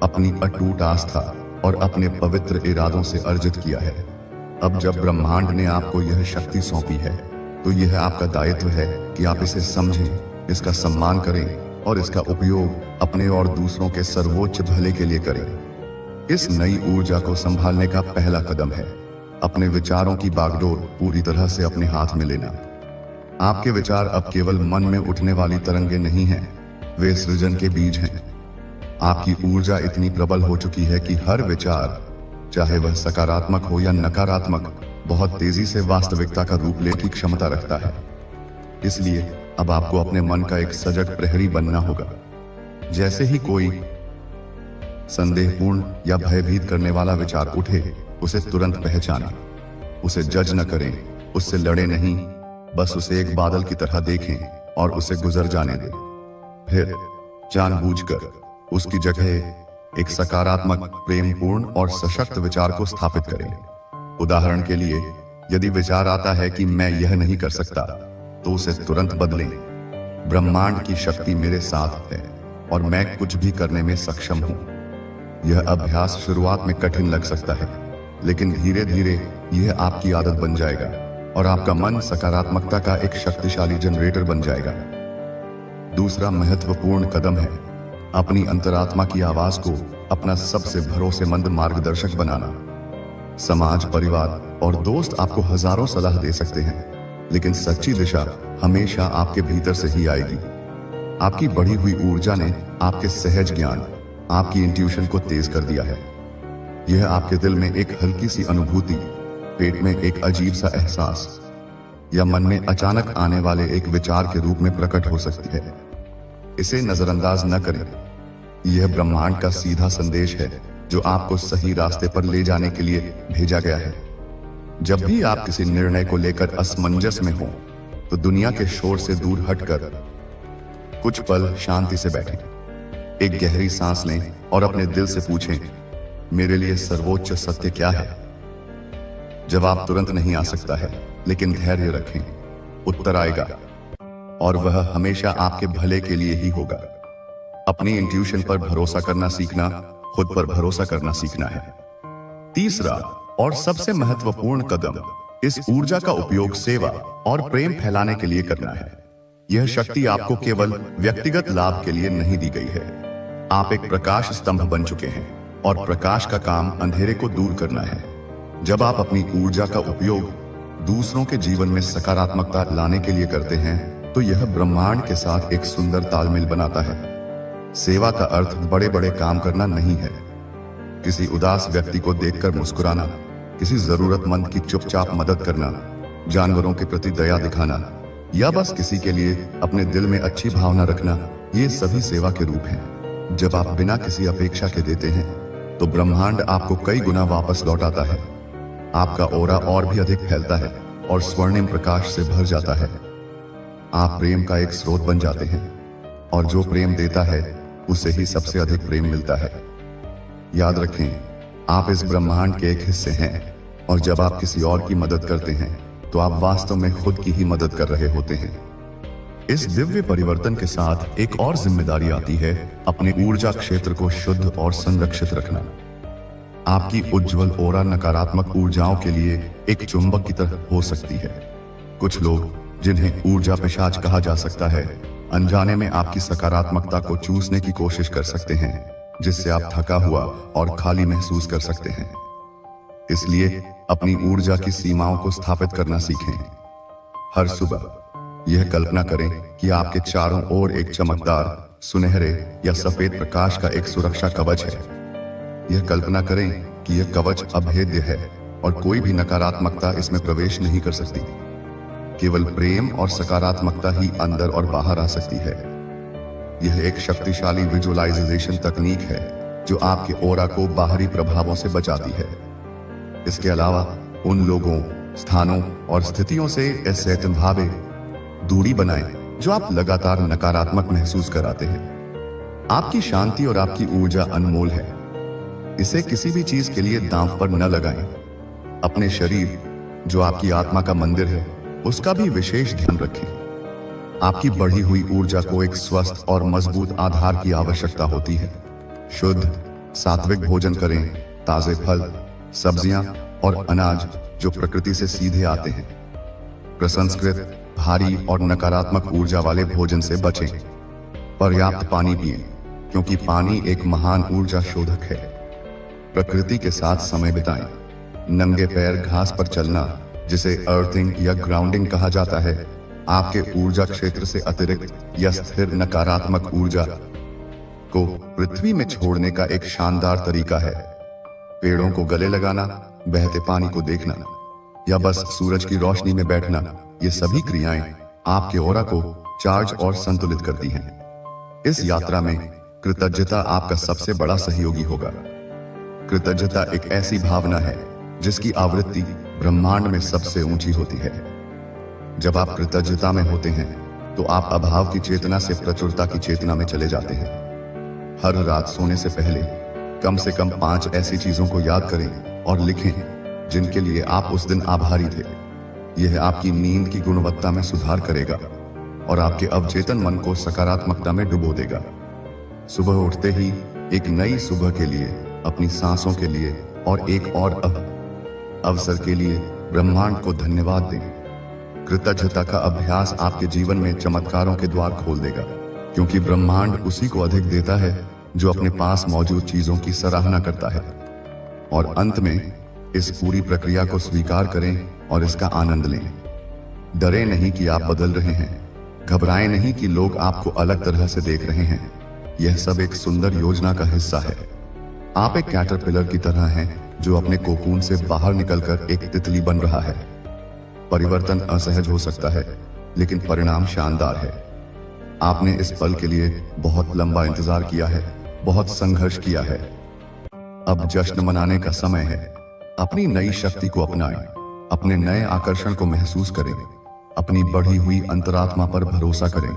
अपनी अटूट आस्था और अपने पवित्र इरादों से अर्जित किया है। अब जब ब्रह्मांड ने आपको यह शक्ति सौंपी है, तो यह आपका दायित्व है कि आप इसे समझें, इसका सम्मान करें और इसका उपयोग अपने और दूसरों के सर्वोच्च भले के लिए करें। इस नई ऊर्जा को संभालने का पहला कदम है अपने विचारों की बागडोर पूरी तरह से अपने हाथ में लेना। आपके विचार अब केवल मन में उठने वाली तरंगे नहीं हैं, वे सृजन के बीज हैं। आपकी ऊर्जा इतनी प्रबल हो चुकी है कि हर विचार, चाहे वह सकारात्मक हो या नकारात्मक, बहुत तेजी से वास्तविकता का रूप लेने की क्षमता रखता है। इसलिए अब आपको अपने मन का एक सजग प्रहरी बनना होगा। जैसे ही कोई संदेहपूर्ण या भयभीत करने वाला विचार उठे, उसे तुरंत पहचानें। उसे जज न करें, उससे लड़े नहीं, बस उसे एक बादल की तरह देखें और उसे गुजर जाने दें। फिर जानबूझकर उसकी जगह एक सकारात्मक, प्रेमपूर्ण और सशक्त विचार को स्थापित करें। उदाहरण के लिए, यदि विचार आता है कि मैं यह नहीं कर सकता, तो उसे तुरंत बदलें। ब्रह्मांड की शक्ति मेरे साथ है और मैं कुछ भी करने में सक्षम हूं। यह अभ्यास शुरुआत में कठिन लग सकता है, लेकिन धीरे धीरे यह आपकी आदत बन जाएगा और आपका मन सकारात्मकता का एक शक्तिशाली जनरेटर बन जाएगा। दूसरा महत्वपूर्ण कदम है अपनी अंतरात्मा की आवाज को अपना सबसे भरोसेमंद मार्गदर्शक बनाना। समाज, परिवार और दोस्त आपको हजारों सलाह दे सकते हैं, लेकिन सच्ची दिशा हमेशा आपके भीतर से ही आएगी। आपकी बढ़ी हुई ऊर्जा ने आपके सहज ज्ञान, आपकी इंट्यूशन को तेज कर दिया है। यह आपके दिल में एक हल्की सी अनुभूति, पेट में एक अजीब सा एहसास या मन में अचानक आने वाले एक विचार के रूप में प्रकट हो सकती है। इसे नजरअंदाज न करें। यह ब्रह्मांड का सीधा संदेश है जो आपको सही रास्ते पर ले जाने के लिए भेजा गया है। जब भी आप किसी निर्णय को लेकर असमंजस में हो, तो दुनिया के शोर से दूर हटकर कुछ पल शांति से बैठें, एक गहरी सांस लें और अपने दिल से पूछें, मेरे लिए सर्वोच्च सत्य क्या है? जवाब तुरंत नहीं आ सकता है, लेकिन धैर्य रखें, उत्तर आएगा और वह हमेशा आपके भले के लिए ही होगा। अपनी इंट्यूशन पर भरोसा करना सीखना, खुद पर भरोसा करना सीखना है। तीसरा और सबसे महत्वपूर्ण कदम इस ऊर्जा का उपयोग सेवा और प्रेम फैलाने के लिए करना है। यह शक्ति आपको केवल व्यक्तिगत लाभ के लिए नहीं दी गई है। आप एक प्रकाश स्तंभ बन चुके हैं और प्रकाश का काम अंधेरे को दूर करना है। जब आप अपनी ऊर्जा का उपयोग दूसरों के जीवन में सकारात्मकता लाने के लिए करते हैं, तो यह ब्रह्मांड के साथ एक सुंदर तालमेल बनाता है। सेवा का अर्थ बड़े बड़े काम करना नहीं है। किसी उदास व्यक्ति को देखकर मुस्कुराना, किसी जरूरतमंद की चुपचाप मदद करना, जानवरों के प्रति दया दिखाना या बस किसी के लिए अपने दिल में अच्छी भावना रखना, ये सभी सेवा के रूप हैं। जब आप बिना किसी अपेक्षा के देते हैं, तो ब्रह्मांड आपको कई गुना वापस लौटाता है। आपका ऑरा और भी अधिक फैलता है और स्वर्णिम प्रकाश से भर जाता है। आप प्रेम का एक स्रोत बन जाते हैं और जो प्रेम देता है, उसे ही सबसे अधिक प्रेम मिलता है। याद रखें, आप इस ब्रह्मांड के एक हिस्से हैं और जब आप किसी और की मदद करते हैं, तो आप वास्तव में खुद की ही मदद कर रहे होते हैं। इस दिव्य परिवर्तन के साथ एक और जिम्मेदारी आती है अपने ऊर्जा क्षेत्र को शुद्ध और संरक्षित रखना। आपकी उज्जवल ऑरा नकारात्मक ऊर्जाओं के लिए एक चुंबक की तरह हो सकती है। कुछ लोग, जिन्हें ऊर्जा पिशाच कहा जा सकता है, अनजाने में आपकी सकारात्मकता को चूसने की कोशिश कर सकते हैं, जिससे आप थका हुआ और खाली महसूस कर सकते हैं। इसलिए अपनी ऊर्जा की सीमाओं को स्थापित करना सीखें। हर सुबह यह कल्पना करें कि आपके चारों ओर एक चमकदार, सुनहरे या सफेद प्रकाश का एक सुरक्षा कवच है। यह कल्पना करें कि यह कवच अभेद्य है और कोई भी नकारात्मकता इसमें प्रवेश नहीं कर सकती। केवल प्रेम और सकारात्मकता ही अंदर और बाहर आ सकती है। यह एक शक्तिशाली विजुअलाइजेशन तकनीक है जो आपके ऑरा को बाहरी प्रभावों से बचाती है। इसके अलावा उन लोगों, स्थानों और स्थितियों से असंभावे दूरी बनाएं जो आप लगातार नकारात्मक महसूस कराते हैं। आपकी शांति और आपकी ऊर्जा अनमोल है। इसे किसी भी चीज के लिए दांव पर न लगाएं। अपने शरीर, जो आपकी आत्मा का मंदिर है, उसका भी विशेष ध्यान रखें। आपकी बढ़ी हुई ऊर्जा को एक स्वस्थ और मजबूत आधार की आवश्यकता होती है। शुद्ध, सात्विक भोजन करें, ताजे फल, सब्जियां और अनाज जो प्रकृति से सीधे आते हैं। प्रसंस्कृत, भारी और नकारात्मक ऊर्जा वाले भोजन से बचें। पर्याप्त पानी पिएं, क्योंकि पानी एक महान ऊर्जा शोधक है। प्रकृति के साथ समय बिताएं। नंगे पैर घास पर चलना, जिसे अर्थिंग या ग्राउंडिंग कहा जाता है, आपके ऊर्जा क्षेत्र से अतिरिक्त या स्थिर नकारात्मक ऊर्जा को पृथ्वी में छोड़ने का एक शानदार तरीका है। पेड़ों को गले लगाना, बहते पानी को देखना या बस सूरज की रोशनी में बैठना, ये सभी क्रियाएं आपके ऑरा को चार्ज और संतुलित करती हैं। इस यात्रा में कृतज्ञता आपका सबसे बड़ा सहयोगी होगा। कृतज्ञता एक ऐसी भावना है जिसकी आवृत्ति ब्रह्मांड में सबसे ऊंची होती है। जब आप कृतज्ञता में होते हैं तो आप अभाव की चेतना से प्रचुरता की चेतना में चले जाते हैं। हर रात सोने से पहले कम से कम 5 ऐसी चीजों को याद करें और लिखें जिनके लिए आप उस दिन आभारी थे। यह आपकी नींद की गुणवत्ता में सुधार करेगा और आपके अवचेतन मन को सकारात्मकता में डुबो देगा। सुबह उठते ही एक नई सुबह के लिए, अपनी सांसों के लिए और एक और अवसर के लिए ब्रह्मांड को धन्यवाद दें। कृतज्ञता का अभ्यास आपके जीवन में चमत्कारों के द्वार खोल देगा, क्योंकि ब्रह्मांड उसी को अधिक देता है जो अपने पास मौजूद चीजों की सराहना करता है। और अंत में इस पूरी प्रक्रिया को स्वीकार करें और इसका आनंद लें। डरे नहीं कि आप बदल रहे हैं, घबराएं नहीं कि लोग आपको अलग तरह से देख रहे हैं। यह सब एक सुंदर योजना का हिस्सा है। आप एक कैटरपिलर की तरह हैं जो अपने कोकून से बाहर निकलकर एक तितली बन रहा है। परिवर्तन असहज हो सकता है, लेकिन परिणाम शानदार है। आपने इस पल के लिए बहुत लंबा इंतजार किया है, बहुत संघर्ष किया है। अब जश्न मनाने का समय है। अपनी नई शक्ति को अपनाएं, अपने नए आकर्षण को महसूस करें, अपनी बढ़ी हुई अंतरात्मा पर भरोसा करें।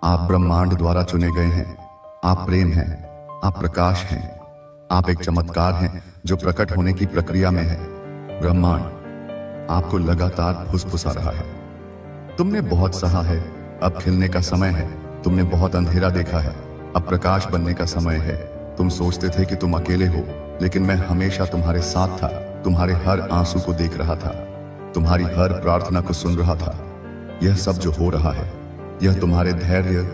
आप ब्रह्मांड द्वारा चुने गए हैं। आप प्रेम हैं, आप प्रकाश हैं, आप एक चमत्कार हैं जो प्रकट होने की प्रक्रिया में है। ब्रह्मांड आपको लगातार फुसफुसा रहा है। तुमने बहुत सहा है, अब खिलने का समय है। तुमने बहुत अंधेरा देखा है, अब प्रकाश बनने का समय है। तुम सोचते थे कि तुम अकेले हो, लेकिन मैं हमेशा तुम्हारे साथ था। तुम्हारे हर आंसू को देख रहा था, तुम्हारी हर प्रार्थना को सुन रहा था। यह सब जो हो रहा है, यह तुम्हारे धैर्य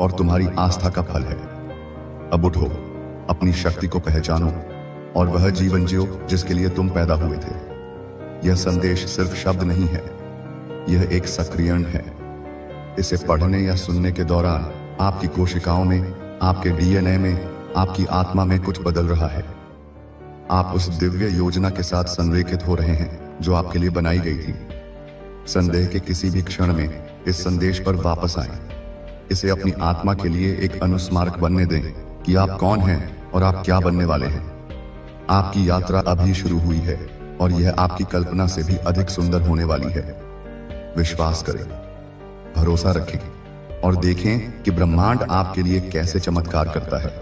और तुम्हारी आस्था का फल है। अब उठो, अपनी शक्ति को पहचानो और वह जीवन जियो जिसके लिए तुम पैदा हुए थे। यह संदेश सिर्फ शब्द नहीं है, यह एक सक्रियण है। इसे पढ़ने या सुनने के दौरान आपकी कोशिकाओं में, आपके डीएनए में, आपकी आत्मा में कुछ बदल रहा है। आप उस दिव्य योजना के साथ संरेखित हो रहे हैं जो आपके लिए बनाई गई थी। संदेह के किसी भी क्षण में इस संदेश पर वापस आएं। इसे अपनी आत्मा के लिए एक अनुस्मारक बनने दें कि आप कौन हैं और आप क्या बनने वाले हैं। आपकी यात्रा अभी शुरू हुई है और यह आपकी कल्पना से भी अधिक सुंदर होने वाली है। विश्वास करें, भरोसा रखें और देखें कि ब्रह्मांड आपके लिए कैसे चमत्कार करता है।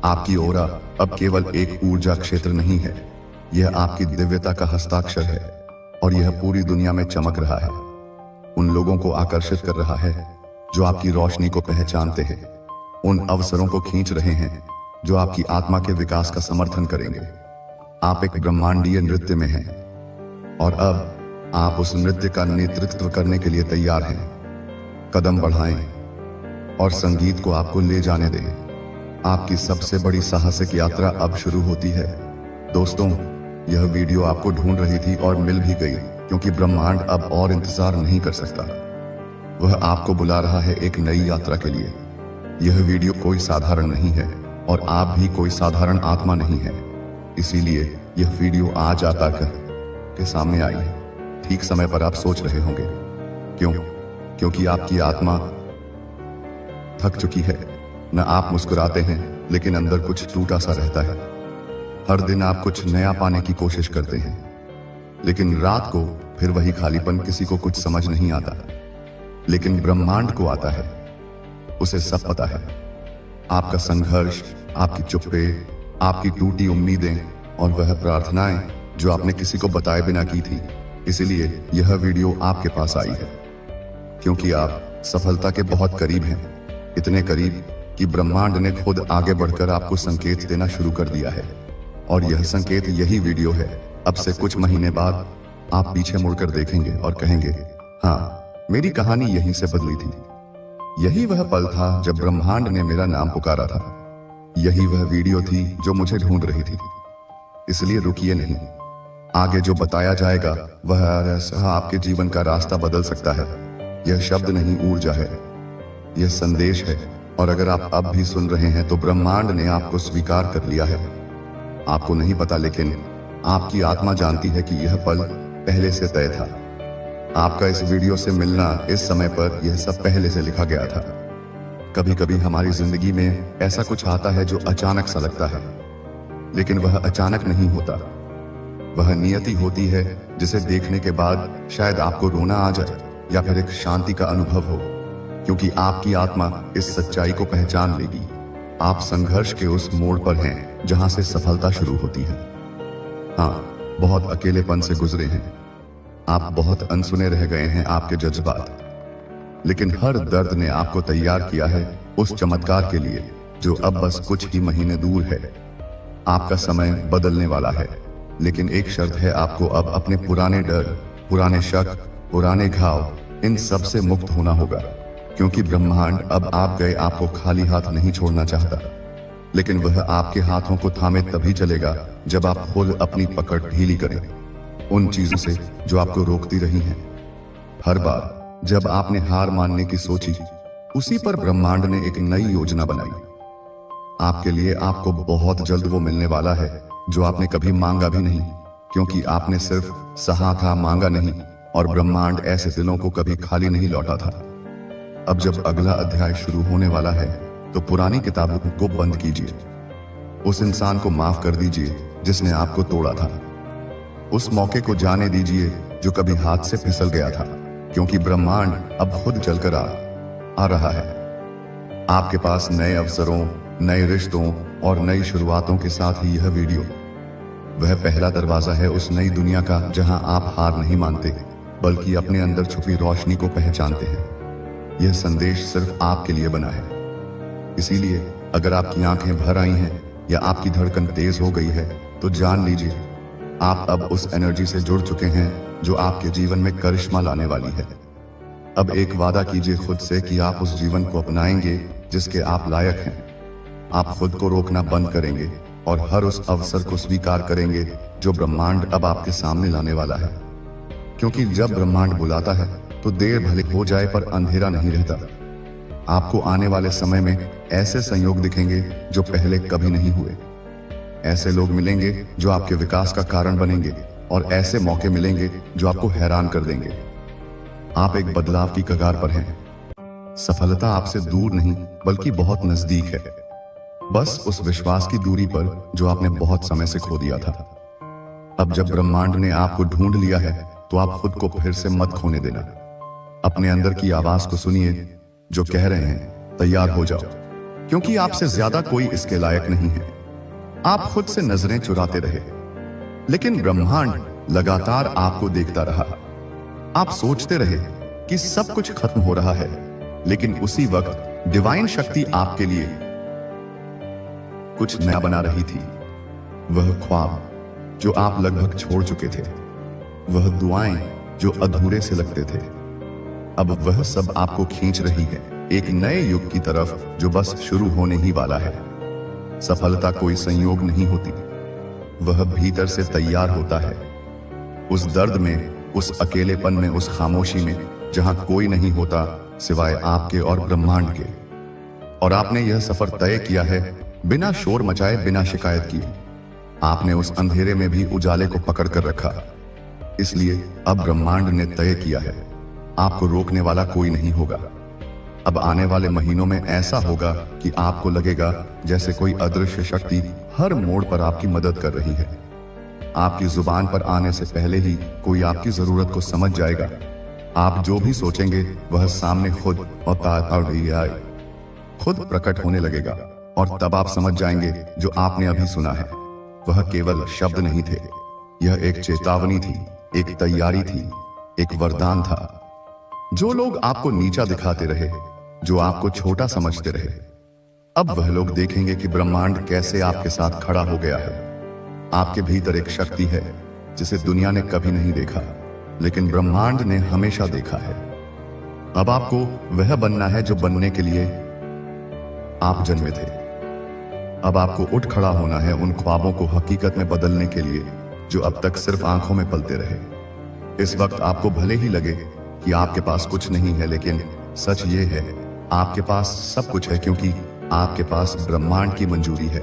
आपकी ओरा अब केवल एक ऊर्जा क्षेत्र नहीं है, यह आपकी दिव्यता का हस्ताक्षर है और यह पूरी दुनिया में चमक रहा है। उन लोगों को आकर्षित कर रहा है जो आपकी रोशनी को पहचानते हैं, उन अवसरों को खींच रहे हैं जो आपकी आत्मा के विकास का समर्थन करेंगे। आप एक ब्रह्मांडीय नृत्य में हैं और अब आप उस नृत्य का नेतृत्व करने के लिए तैयार हैं। कदम बढ़ाएं और संगीत को आपको ले जाने दें। आपकी सबसे बड़ी साहसिक यात्रा अब शुरू होती है। दोस्तों, यह वीडियो आपको ढूंढ रही थी और मिल भी गई, क्योंकि ब्रह्मांड अब और इंतजार नहीं कर सकता। वह आपको बुला रहा है एक नई यात्रा के लिए। यह वीडियो कोई साधारण नहीं है और आप भी कोई साधारण आत्मा नहीं है। इसीलिए यह वीडियो आज आप के सामने आई है। ठीक समय पर आप सोच रहे होंगे, क्यों? क्योंकि आपकी आत्मा थक चुकी है। न आप मुस्कुराते हैं, लेकिन अंदर कुछ टूटा सा रहता है। हर दिन आप कुछ नया पाने की कोशिश करते हैं, लेकिन रात को फिर वही खालीपन। किसी को कुछ समझ नहीं आता, लेकिन ब्रह्मांड को आता है। उसे सब पता है। आपका संघर्ष, आपकी चुप्पे, आपकी टूटी उम्मीदें और वह प्रार्थनाएं जो आपने किसी को बताए बिना की थी। इसीलिए यह वीडियो आपके पास आई है, क्योंकि आप सफलता के बहुत करीब हैं। इतने करीब कि ब्रह्मांड ने खुद आगे बढ़कर आपको संकेत देना शुरू कर दिया है। और यह संकेत यही वीडियो है। अब से कुछ महीने बाद आप पीछे मुड़कर देखेंगे और कहेंगे, हाँ, मेरी कहानी यहीं से बदली थी। यही वह पल था जब ब्रह्मांड ने मेरा नाम पुकारा था। यही वह वीडियो थी जो मुझे ढूंढ रही थी। इसलिए रुकिए नहीं। आगे जो बताया जाएगा वह आपके जीवन का रास्ता बदल सकता है। यह शब्द नहीं, ऊर्जा है। यह संदेश है। और अगर आप अब भी सुन रहे हैं तो ब्रह्मांड ने आपको स्वीकार कर लिया है। आपको नहीं पता, लेकिन आपकी आत्मा जानती है कि यह पल पहले से तय था। आपका इस वीडियो से मिलना, इस समय पर, यह सब पहले से लिखा गया था। कभी कभी हमारी जिंदगी में ऐसा कुछ आता है जो अचानक सा लगता है, लेकिन वह अचानक नहीं होता। वह नियति होती है जिसे देखने के बाद शायद आपको रोना आ जाए या फिर एक शांति का अनुभव हो, क्योंकि आपकी आत्मा इस सच्चाई को पहचान लेगी। आप संघर्ष के उस मोड़ पर हैं जहां से सफलता शुरू होती है। हाँ, बहुत अकेलेपन से गुजरे हैं। आप बहुत अनसुने रह गए हैं आपके जज्बात, लेकिन हर दर्द ने आपको तैयार किया है उस चमत्कार के लिए जो अब बस कुछ ही महीने दूर है। आपका समय बदलने वाला है, लेकिन एक शर्त है, आपको अब अपने पुराने डर, पुराने शक, पुराने घाव, इन सब से मुक्त होना होगा। क्योंकि ब्रह्मांड अब आप गए आपको खाली हाथ नहीं छोड़ना चाहता, लेकिन वह आपके हाथों को थामे तभी चलेगा जब आप खुद अपनी पकड़ ढीली करें उन चीजों से जो आपको रोकती रही हैं। हर बार जब आपने हार मानने की सोची, उसी पर ब्रह्मांड ने एक नई योजना बनाई आपके लिए। आपको बहुत जल्द वो मिलने वाला है जो आपने कभी मांगा भी नहीं, क्योंकि आपने सिर्फ सहा था, मांगा नहीं। और ब्रह्मांड ऐसे दिलों को कभी खाली नहीं लौटा था। अब जब अगला अध्याय शुरू होने वाला है तो पुरानी किताबों को बंद कीजिए। उस इंसान को माफ कर दीजिए जिसने आपको तोड़ा था। उस मौके को जाने दीजिए जो कभी हाथ से फिसल गया था, क्योंकि ब्रह्मांड अब खुद चलकर आ रहा है आपके पास नए अवसरों, नए रिश्तों और नई शुरुआतों के साथ ही यह वीडियो वह पहला दरवाजा है उस नई दुनिया का जहां आप हार नहीं मानते, बल्कि अपने अंदर छुपी रोशनी को पहचानते हैं। यह संदेश सिर्फ आपके लिए बना है। इसीलिए अगर आपकी आंखें भर आई हैं या आपकी धड़कन तेज हो गई है तो जान लीजिए आप अब उस एनर्जी से जुड़ चुके हैं जो आपके जीवन में करिश्मा लाने वाली है। अब एक वादा कीजिए खुद से कि आप उस जीवन को अपनाएंगे जिसके आप लायक हैं। आप खुद को रोकना बंद करेंगे और हर उस अवसर को स्वीकार करेंगे जो ब्रह्मांड अब आपके सामने लाने वाला है। क्योंकि जब ब्रह्मांड बुलाता है तो देर भले हो जाए पर अंधेरा नहीं रहता। आपको आने वाले समय में ऐसे संयोग दिखेंगे जो पहले कभी नहीं हुए। ऐसे लोग मिलेंगे जो आपके विकास का कारण बनेंगे और ऐसे मौके मिलेंगे जो आपको हैरान कर देंगे। आप एक बदलाव की कगार पर हैं। सफलता आपसे दूर नहीं बल्कि बहुत नजदीक है, बस उस विश्वास की दूरी पर जो आपने बहुत समय से खो दिया था। अब जब ब्रह्मांड ने आपको ढूंढ लिया है तो आप खुद को फिर से मत खोने देना। अपने अंदर की आवाज को सुनिए जो कह रहे हैं, तैयार हो जाओ, क्योंकि आपसे ज्यादा कोई इसके लायक नहीं है। आप खुद से नजरें चुराते रहे, लेकिन ब्रह्मांड लगातार आपको देखता रहा। आप सोचते रहे कि सब कुछ खत्म हो रहा है, लेकिन उसी वक्त डिवाइन शक्ति आपके लिए कुछ नया बना रही थी। वह ख्वाब जो आप लगभग छोड़ चुके थे, वह दुआएं जो अधूरे से लगते थे, अब वह सब आपको खींच रही है एक नए युग की तरफ जो बस शुरू होने ही वाला है। सफलता कोई संयोग नहीं होती, वह भीतर से तैयार होता है। उस दर्द में, उस अकेलेपन में, उस खामोशी में जहां कोई नहीं होता सिवाय आपके और ब्रह्मांड के। और आपने यह सफर तय किया है बिना शोर मचाए, बिना शिकायत किए। आपने उस अंधेरे में भी उजाले को पकड़ कर रखा। इसलिए अब ब्रह्मांड ने तय किया है आपको रोकने वाला कोई नहीं होगा। अब आने वाले महीनों में ऐसा होगा कि आपको लगेगा जैसे कोई अदृश्य शक्ति हर मोड़ पर आपकी मदद कर रही है। आपकी जुबान पर आने से पहले ही कोई आपकी जरूरत को समझ जाएगा। आप जो भी सोचेंगे वह सामने खुद खुद प्रकट होने लगेगा, और तब आप समझ जाएंगे जो आपने अभी सुना है वह केवल शब्द नहीं थे। यह एक चेतावनी थी, एक तैयारी थी, एक वरदान था। जो लोग आपको नीचा दिखाते रहे, जो आपको छोटा समझते रहे, अब वह लोग देखेंगे कि ब्रह्मांड कैसे आपके साथ खड़ा हो गया है। आपके भीतर एक शक्ति है जिसे दुनिया ने कभी नहीं देखा, लेकिन ब्रह्मांड ने हमेशा देखा है। अब आपको वह बनना है जो बनने के लिए आप जन्मे थे। अब आपको उठ खड़ा होना है उन ख्वाबों को हकीकत में बदलने के लिए जो अब तक सिर्फ आंखों में पलते रहे। इस वक्त आपको भले ही लगे कि आपके पास कुछ नहीं है, लेकिन सच ये है आपके पास सब कुछ है, क्योंकि आपके पास ब्रह्मांड की मंजूरी है।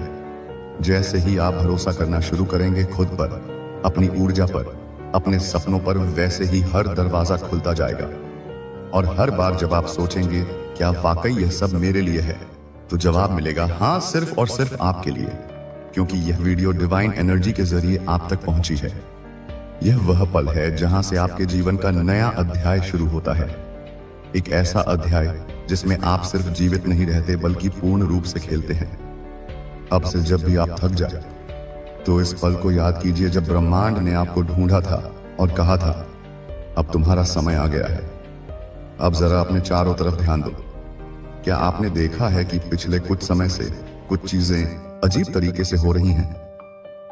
जैसे ही आप भरोसा करना शुरू करेंगे खुद पर, अपनी ऊर्जा पर, अपने सपनों पर, वैसे ही हर दरवाजा खुलता जाएगा। और हर बार जब आप सोचेंगे क्या वाकई यह सब मेरे लिए है, तो जवाब मिलेगा हाँ, सिर्फ और सिर्फ आपके लिए, क्योंकि यह वीडियो डिवाइन एनर्जी के जरिए आप तक पहुंची है। यह वह पल है जहां से आपके जीवन का नया अध्याय शुरू होता है। एक ऐसा अध्याय जिसमें आप सिर्फ जीवित नहीं रहते बल्कि पूर्ण रूप से खेलते हैं। अब से जब भी आप थक जाए तो इस पल को याद कीजिए जब ब्रह्मांड ने आपको ढूंढा था और कहा था अब तुम्हारा समय आ गया है। अब जरा अपने चारों तरफ ध्यान दो। क्या आपने देखा है कि पिछले कुछ समय से कुछ चीजें अजीब तरीके से हो रही हैं?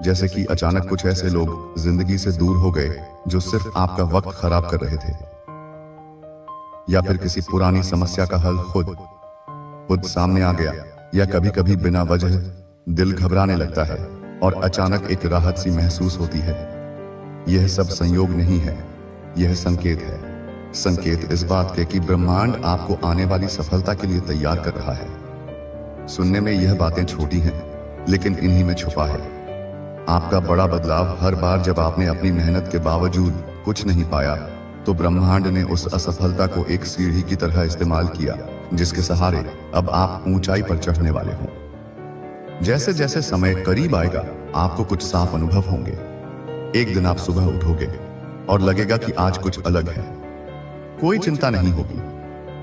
जैसे कि अचानक कुछ ऐसे लोग जिंदगी से दूर हो गए जो सिर्फ आपका वक्त खराब कर रहे थे, या फिर किसी पुरानी समस्या का हल खुद सामने आ गया, या कभी कभी बिना वजह दिल घबराने लगता है और अचानक एक राहत सी महसूस होती है। यह सब संयोग नहीं है, यह संकेत है। संकेत इस बात के कि ब्रह्मांड आपको आने वाली सफलता के लिए तैयार कर रहा है। सुनने में यह बातें छोटी हैं, लेकिन इन्हीं में छुपा है आपका बड़ा बदलाव। हर बार जब आपने अपनी मेहनत के बावजूद कुछ नहीं पाया, तो ब्रह्मांड ने उस असफलता को एक सीढ़ी की तरह इस्तेमाल किया, जिसके सहारे अब आप ऊंचाई पर चढ़ने वाले हों। जैसे जैसे समय करीब आएगा, आपको कुछ साफ अनुभव होंगे। एक दिन आप सुबह उठोगे और लगेगा कि आज कुछ अलग है। कोई चिंता नहीं होगी,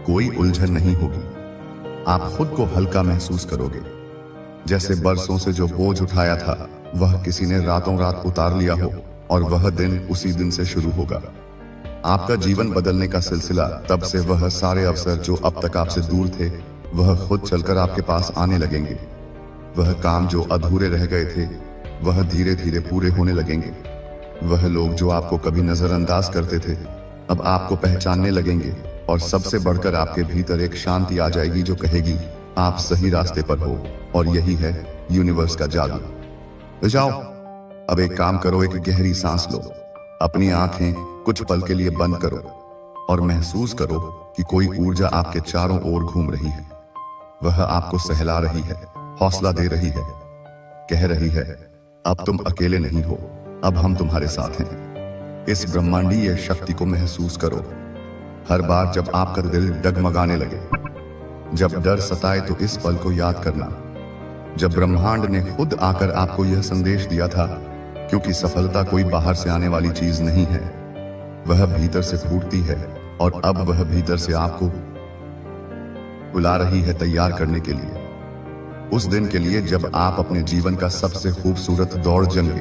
कोई उलझन नहीं होगी। आप खुद को हल्का महसूस करोगे, जैसे बरसों से जो बोझ उठाया था वह किसी ने रातों रात उतार लिया हो, और वह दिन उसी दिन से शुरू होगा। आपका जीवन बदलने का सिलसिला तब से वह सारे अवसर जो अब तक आपसे दूर थे, वह खुद चलकर आपके पास आने लगेंगे। वह काम जो अधूरे रह गए थे, वह धीरे धीरे पूरे होने लगेंगे। वह लोग जो आपको कभी नजरअंदाज करते थे, अब आपको पहचानने लगेंगे। और सबसे बढ़कर आपके भीतर एक शांति आ जाएगी जो कहेगी आप सही रास्ते पर हो। और यही है यूनिवर्स का जादू। तो जाओ, अब एक काम करो, एक गहरी सांस लो, अपनी आंखें कुछ पल के लिए बंद करो और महसूस करो कि कोई ऊर्जा आपके चारों ओर घूम रही है। वह आपको सहला रही है, हौसला दे रही है, कह रही है अब तुम अकेले नहीं हो, अब हम तुम्हारे साथ हैं। इस ब्रह्मांडीय शक्ति को महसूस करो। हर बार जब आपका दिल डगमगाने लगे, जब डर सताए, तो इस पल को याद करना जब ब्रह्मांड ने खुद आकर आपको यह संदेश दिया था, क्योंकि सफलता कोई बाहर से आने वाली चीज नहीं है, वह भीतर से फूटती है। और अब वह भीतर से आपको बुला रही है तैयार करने के लिए, उस दिन के लिए जब आप अपने जीवन का सबसे खूबसूरत दौड़ जंगे।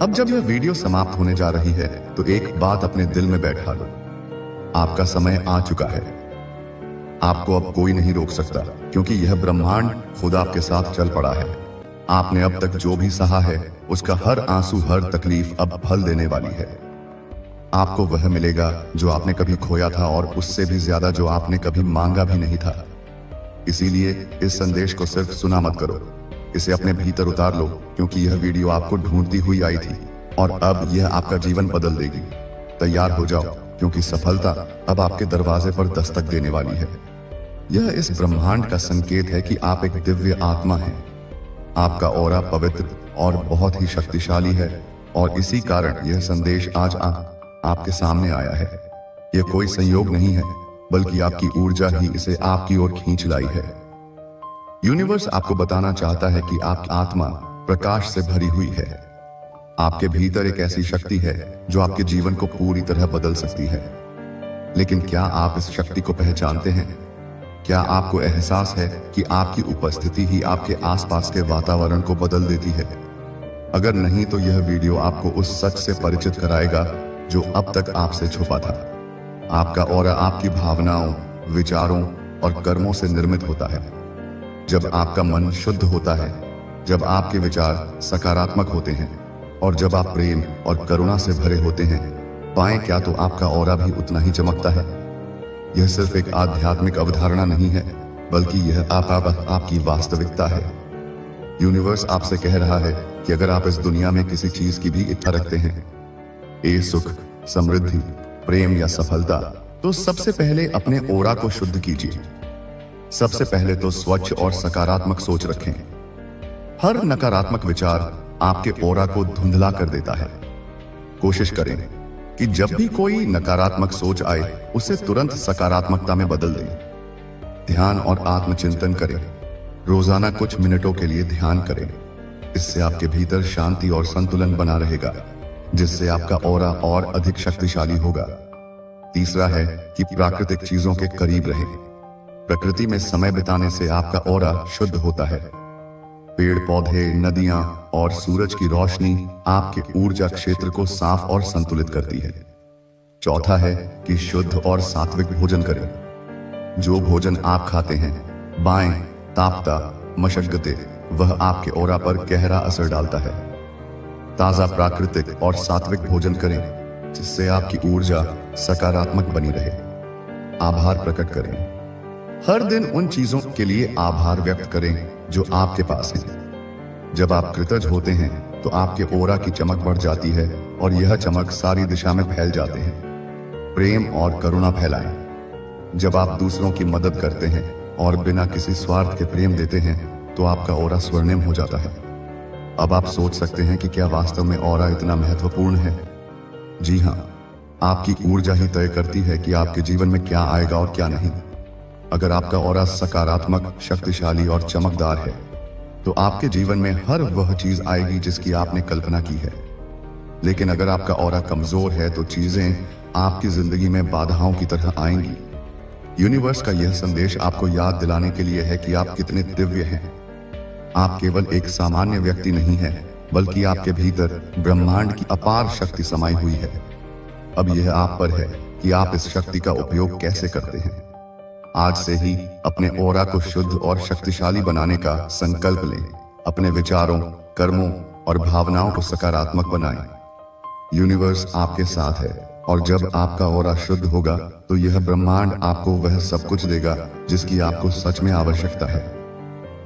अब जब यह वीडियो समाप्त होने जा रही है, तो एक बात अपने दिल में बैठा लो, आपका समय आ चुका है। आपको अब कोई नहीं रोक सकता, क्योंकि यह ब्रह्मांड खुद आपके साथ चल पड़ा है। आपने अब तक जो भी सहा है, उसका हर आंसू, हर तकलीफ अब फल देने वाली है। आपको वह मिलेगा जो आपने कभी खोया था, और उससे भी ज्यादा जो आपने कभी मांगा भी नहीं था। इसीलिए इस संदेश को सिर्फ सुना मत करो, इसे अपने भीतर उतार लो, क्योंकि यह वीडियो आपको ढूंढती हुई आई थी और अब यह आपका जीवन बदल देगी। तैयार हो जाओ, क्योंकि सफलता अब आपके दरवाजे पर दस्तक देने वाली है। यह इस ब्रह्मांड का संकेत है कि आप एक दिव्य आत्मा हैं। आपका ऑरा पवित्र और बहुत ही शक्तिशाली है, और इसी कारण यह संदेश आज आपके सामने आया है। यह कोई संयोग नहीं है, बल्कि आपकी ऊर्जा ही इसे आपकी ओर खींच लाई है। यूनिवर्स आपको बताना चाहता है कि आपकी आत्मा प्रकाश से भरी हुई है। आपके भीतर एक ऐसी शक्ति है जो आपके जीवन को पूरी तरह बदल सकती है। लेकिन क्या आप इस शक्ति को पहचानते हैं? क्या आपको एहसास है कि आपकी उपस्थिति ही आपके आसपास के वातावरण को बदल देती है? अगर नहीं, तो यह वीडियो आपको उस सच से परिचित कराएगा जो अब तक आपसे छुपा था। आपका ऑरा आपकी भावनाओं, विचारों और कर्मों से निर्मित होता है। जब आपका मन शुद्ध होता है, जब आपके विचार सकारात्मक होते हैं और जब आप प्रेम और करुणा से भरे होते हैं, पाएं क्या तो आपका ऑरा भी उतना ही चमकता है। यह सिर्फ एक आध्यात्मिक अवधारणा नहीं है, बल्कि यह आपकी वास्तविकता है। यूनिवर्स आपसे कह रहा है कि अगर आप इस दुनिया में किसी चीज की भी इच्छा रखते हैं, सुख, समृद्धि, प्रेम या सफलता, तो सबसे पहले अपने ऑरा को शुद्ध कीजिए। सबसे पहले तो स्वच्छ और सकारात्मक सोच रखें। हर नकारात्मक विचार आपके ऑरा को धुंधला कर देता है। कोशिश करें कि जब भी कोई नकारात्मक सोच आए, उसे तुरंत सकारात्मकता में बदल दें। ध्यान और आत्मचिंतन करें। रोजाना कुछ मिनटों के लिए ध्यान करें। इससे आपके भीतर शांति और संतुलन बना रहेगा, जिससे आपका ऑरा और अधिक शक्तिशाली होगा। तीसरा है कि प्राकृतिक चीजों के करीब रहें। प्रकृति में समय बिताने से आपका ऑरा शुद्ध होता है। पेड़ पौधे, नदियां और सूरज की रोशनी आपके ऊर्जा क्षेत्र को साफ और संतुलित करती है। चौथा है कि शुद्ध और सात्विक भोजन करें। जो भोजन आप खाते हैं, बाएं, तापता, मशक्कते, वह आपके ऑरा पर गहरा असर डालता है। ताजा, प्राकृतिक और सात्विक भोजन करें, जिससे आपकी ऊर्जा सकारात्मक बनी रहे। आभार प्रकट करें। हर दिन उन चीजों के लिए आभार व्यक्त करें जो आपके पास हैं। जब आप कृतज्ञ होते हैं तो आपके ऑरा की चमक बढ़ जाती है और यह चमक सारी दिशा में फैल जाते हैं। प्रेम और करुणा फैलाएं। जब आप दूसरों की मदद करते हैं और बिना किसी स्वार्थ के प्रेम देते हैं, तो आपका ऑरा स्वर्णिम हो जाता है। अब आप सोच सकते हैं कि क्या वास्तव में ऑरा इतना महत्वपूर्ण है? जी हाँ, आपकी ऊर्जा ही तय करती है कि आपके जीवन में क्या आएगा और क्या नहीं। अगर आपका ऑरा सकारात्मक, शक्तिशाली और चमकदार है, तो आपके जीवन में हर वह चीज आएगी जिसकी आपने कल्पना की है। लेकिन अगर आपका ऑरा कमजोर है, तो चीजें आपकी जिंदगी में बाधाओं की तरह आएंगी। यूनिवर्स का यह संदेश आपको याद दिलाने के लिए है कि आप कितने दिव्य हैं। आप केवल एक सामान्य व्यक्ति नहीं हैं, बल्कि आपके भीतर ब्रह्मांड की अपार शक्ति समाई हुई है। अब यह आप पर है कि आप इस शक्ति का उपयोग कैसे करते हैं। आज से ही अपने ऑरा को शुद्ध और शक्तिशाली बनाने का संकल्प लें। अपने विचारों, कर्मों और भावनाओं को सकारात्मक बनाएं। यूनिवर्स आपके साथ है, और जब आपका ऑरा शुद्ध होगा, तो यह ब्रह्मांड आपको वह सब कुछ देगा जिसकी आपको सच में आवश्यकता है।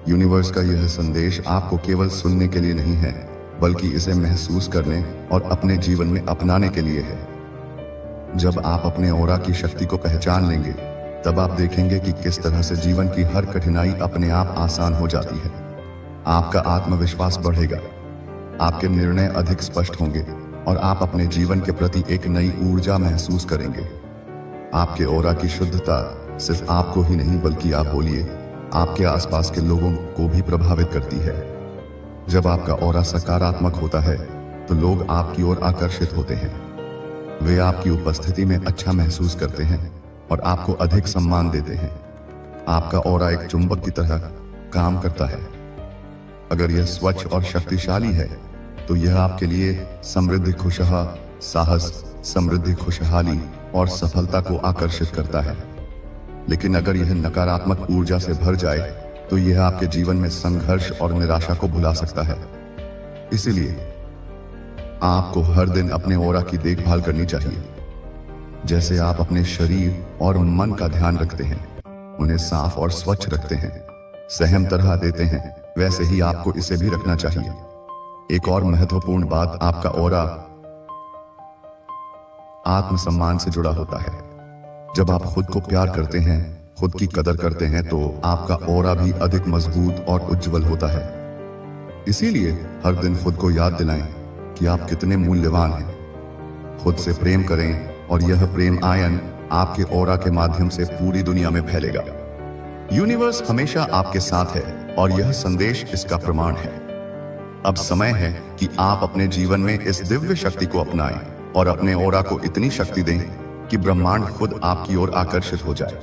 यूनिवर्स का यह संदेश आपको केवल सुनने के लिए नहीं है, बल्कि इसे महसूस करने और अपने जीवन में अपनाने के लिए है। जब आप अपने ऑरा की शक्ति को पहचान लेंगे, तब आप देखेंगे कि किस तरह से जीवन की हर कठिनाई अपने आप आसान हो जाती है। आपका आत्मविश्वास बढ़ेगा, आपके निर्णय अधिक स्पष्ट होंगे और आप अपने जीवन के प्रति एक नई ऊर्जा महसूस करेंगे। आपके ऑरा की शुद्धता सिर्फ आपको ही नहीं, बल्कि आप बोलिए, आपके आसपास के लोगों को भी प्रभावित करती है। जब आपका ऑरा सकारात्मक होता है, तो लोग आपकी ओर आकर्षित होते हैं। वे आपकी उपस्थिति में अच्छा महसूस करते हैं और आपको अधिक सम्मान देते हैं। आपका ऑरा एक चुंबक की तरह काम करता है। अगर यह स्वच्छ और शक्तिशाली है, तो यह आपके लिए समृद्धि, साहस, समृद्धि, खुशहाली और सफलता को आकर्षित करता है। लेकिन अगर यह नकारात्मक ऊर्जा से भर जाए, तो यह आपके जीवन में संघर्ष और निराशा को भुला सकता है। इसीलिए आपको हर दिन अपने ऑरा की देखभाल करनी चाहिए। जैसे आप अपने शरीर और मन का ध्यान रखते हैं, उन्हें साफ और स्वच्छ रखते हैं, सहम तरह देते हैं, वैसे ही आपको इसे भी रखना चाहिए। एक और महत्वपूर्ण बात, आपका ऑरा आत्मसम्मान से जुड़ा होता है। जब आप खुद को प्यार करते हैं, खुद की कदर करते हैं, तो आपका ऑरा भी अधिक मजबूत और उज्जवल होता है। इसीलिए हर दिन खुद को याद दिलाएं कि आप कितने मूल्यवान हैं। खुद से प्रेम करें, और यह प्रेम आयन आपके ऑरा के माध्यम से पूरी दुनिया में फैलेगा। यूनिवर्स हमेशा आपके साथ है, और यह संदेश इसका प्रमाण है। अब समय है कि आप अपने जीवन में इस दिव्य शक्ति को अपनाएं और अपने ऑरा को इतनी शक्ति दें कि ब्रह्मांड खुद आपकी ओर आकर्षित हो जाए।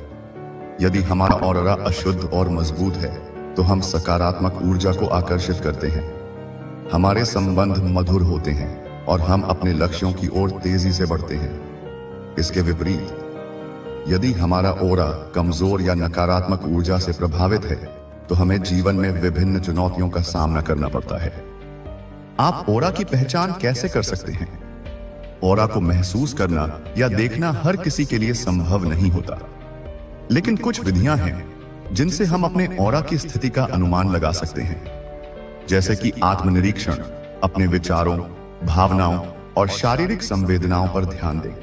यदि हमारा ऑरा अशुद्ध और मजबूत है, तो हम सकारात्मक ऊर्जा को आकर्षित करते हैं। हमारे संबंध मधुर होते हैं और हम अपने लक्ष्यों की ओर तेजी से बढ़ते हैं। इसके विपरीत, यदि हमारा ऑरा कमजोर या नकारात्मक ऊर्जा से प्रभावित है, तो हमें जीवन में विभिन्न चुनौतियों का सामना करना पड़ता है। आप ऑरा की पहचान कैसे कर सकते हैं? ऑरा को महसूस करना या देखना हर किसी के लिए संभव नहीं होता, लेकिन कुछ विधियां हैं जिनसे हम अपने ऑरा की स्थिति का अनुमान लगा सकते हैं, जैसे कि आत्मनिरीक्षण, अपने विचारों, भावनाओं और शारीरिक संवेदनाओं पर ध्यान दें।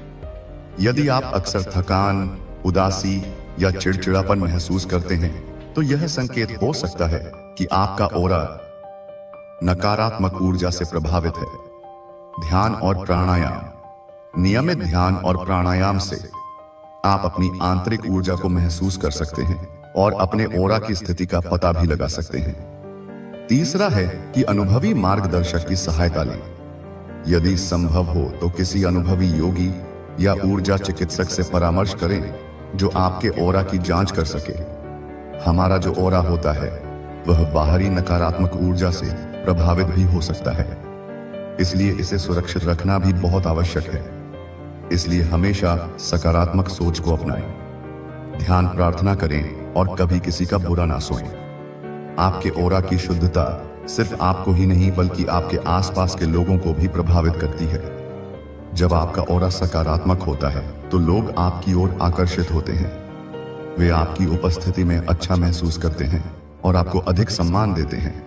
यदि आप अक्सर थकान, उदासी या चिड़चिड़ापन महसूस करते हैं, तो यह संकेत हो सकता है कि आपका ऑरा नकारात्मक ऊर्जा से प्रभावित है। ध्यान और प्राणायाम। नियमित ध्यान और प्राणायाम से आप अपनी आंतरिक ऊर्जा को महसूस कर सकते हैं और अपने ऑरा की स्थिति का पता भी लगा सकते हैं। तीसरा है कि अनुभवी मार्गदर्शक की सहायता लें। यदि संभव हो तो किसी अनुभवी योगी या ऊर्जा चिकित्सक से परामर्श करें जो आपके ऑरा की जांच कर सके। हमारा जो ऑरा होता है वह बाहरी नकारात्मक ऊर्जा से प्रभावित भी हो सकता है, इसलिए इसे सुरक्षित रखना भी बहुत आवश्यक है। इसलिए हमेशा सकारात्मक सोच को अपनाएं, ध्यान प्रार्थना करें और कभी किसी का बुरा ना सोचें। आपके ऑरा की शुद्धता सिर्फ आपको ही नहीं बल्कि आपके आसपास के लोगों को भी प्रभावित करती है। जब आपका ऑरा सकारात्मक होता है तो लोग आपकी ओर आकर्षित होते हैं। वे आपकी उपस्थिति में अच्छा महसूस करते हैं और आपको अधिक सम्मान देते हैं।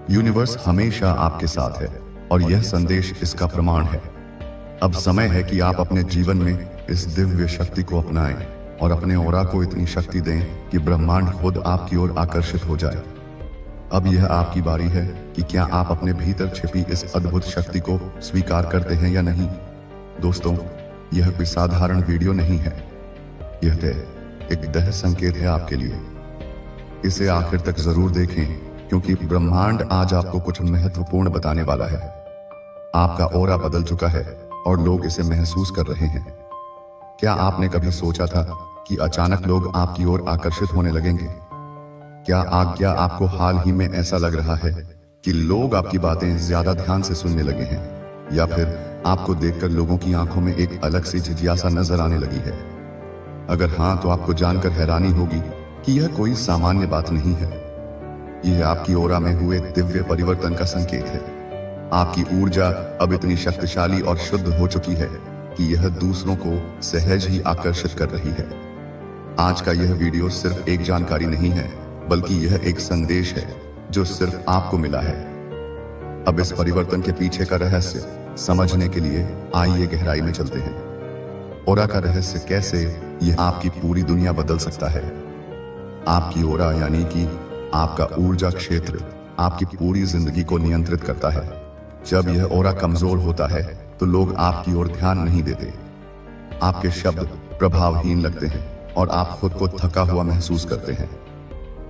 यूनिवर्स हमेशा आपके साथ है और यह संदेश इसका प्रमाण है। अब समय है कि आप अपने जीवन में इस दिव्य शक्ति को अपनाएं और अपने ऑरा को इतनी शक्ति दें कि ब्रह्मांड खुद आपकी ओर आकर्षित हो जाए। अब यह आपकी बारी है कि क्या आप अपने भीतर छिपी इस अद्भुत शक्ति को स्वीकार करते हैं या नहीं। दोस्तों, यह कोई साधारण वीडियो नहीं है, यह एक दह संकेत है आपके लिए। इसे आखिर तक जरूर देखें क्योंकि ब्रह्मांड आज आपको कुछ महत्वपूर्ण बताने वाला है। आपका ऑरा बदल चुका है और लोग इसे महसूस कर रहे हैं। क्या आपने कभी सोचा था कि अचानक लोग आपकी ओर आकर्षित होने लगेंगे? क्या आपको हाल ही में ऐसा लग रहा है कि लोग आपकी बातें ज्यादा ध्यान से सुनने लगे हैं, या फिर आपको देखकर लोगों की आंखों में एक अलग सी जिज्ञासा नजर आने लगी है? अगर हाँ, तो आपको जानकर हैरानी होगी कि यह कोई सामान्य बात नहीं है। यह आपकी ऑरा में हुए दिव्य परिवर्तन का संकेत है। आपकी ऊर्जा अब इतनी शक्तिशाली और शुद्ध हो चुकी है कि यह दूसरों को सहज ही आकर्षित कर रही है। आज का यह वीडियो सिर्फ एक जानकारी नहीं है, बल्कि यह एक संदेश है जो सिर्फ आपको मिला है। अब इस परिवर्तन के पीछे का रहस्य समझने के लिए आइए गहराई में चलते हैं। ऑरा का रहस्य कैसे यह आपकी पूरी दुनिया बदल सकता है। आपकी ऑरा यानी कि आपका ऊर्जा क्षेत्र आपकी पूरी जिंदगी को नियंत्रित करता है। जब यह ऑरा कमजोर होता है तो लोग आपकी ओर ध्यान नहीं देते। आपके शब्द प्रभावहीन लगते हैं और आप खुद को थका हुआ महसूस करते हैं।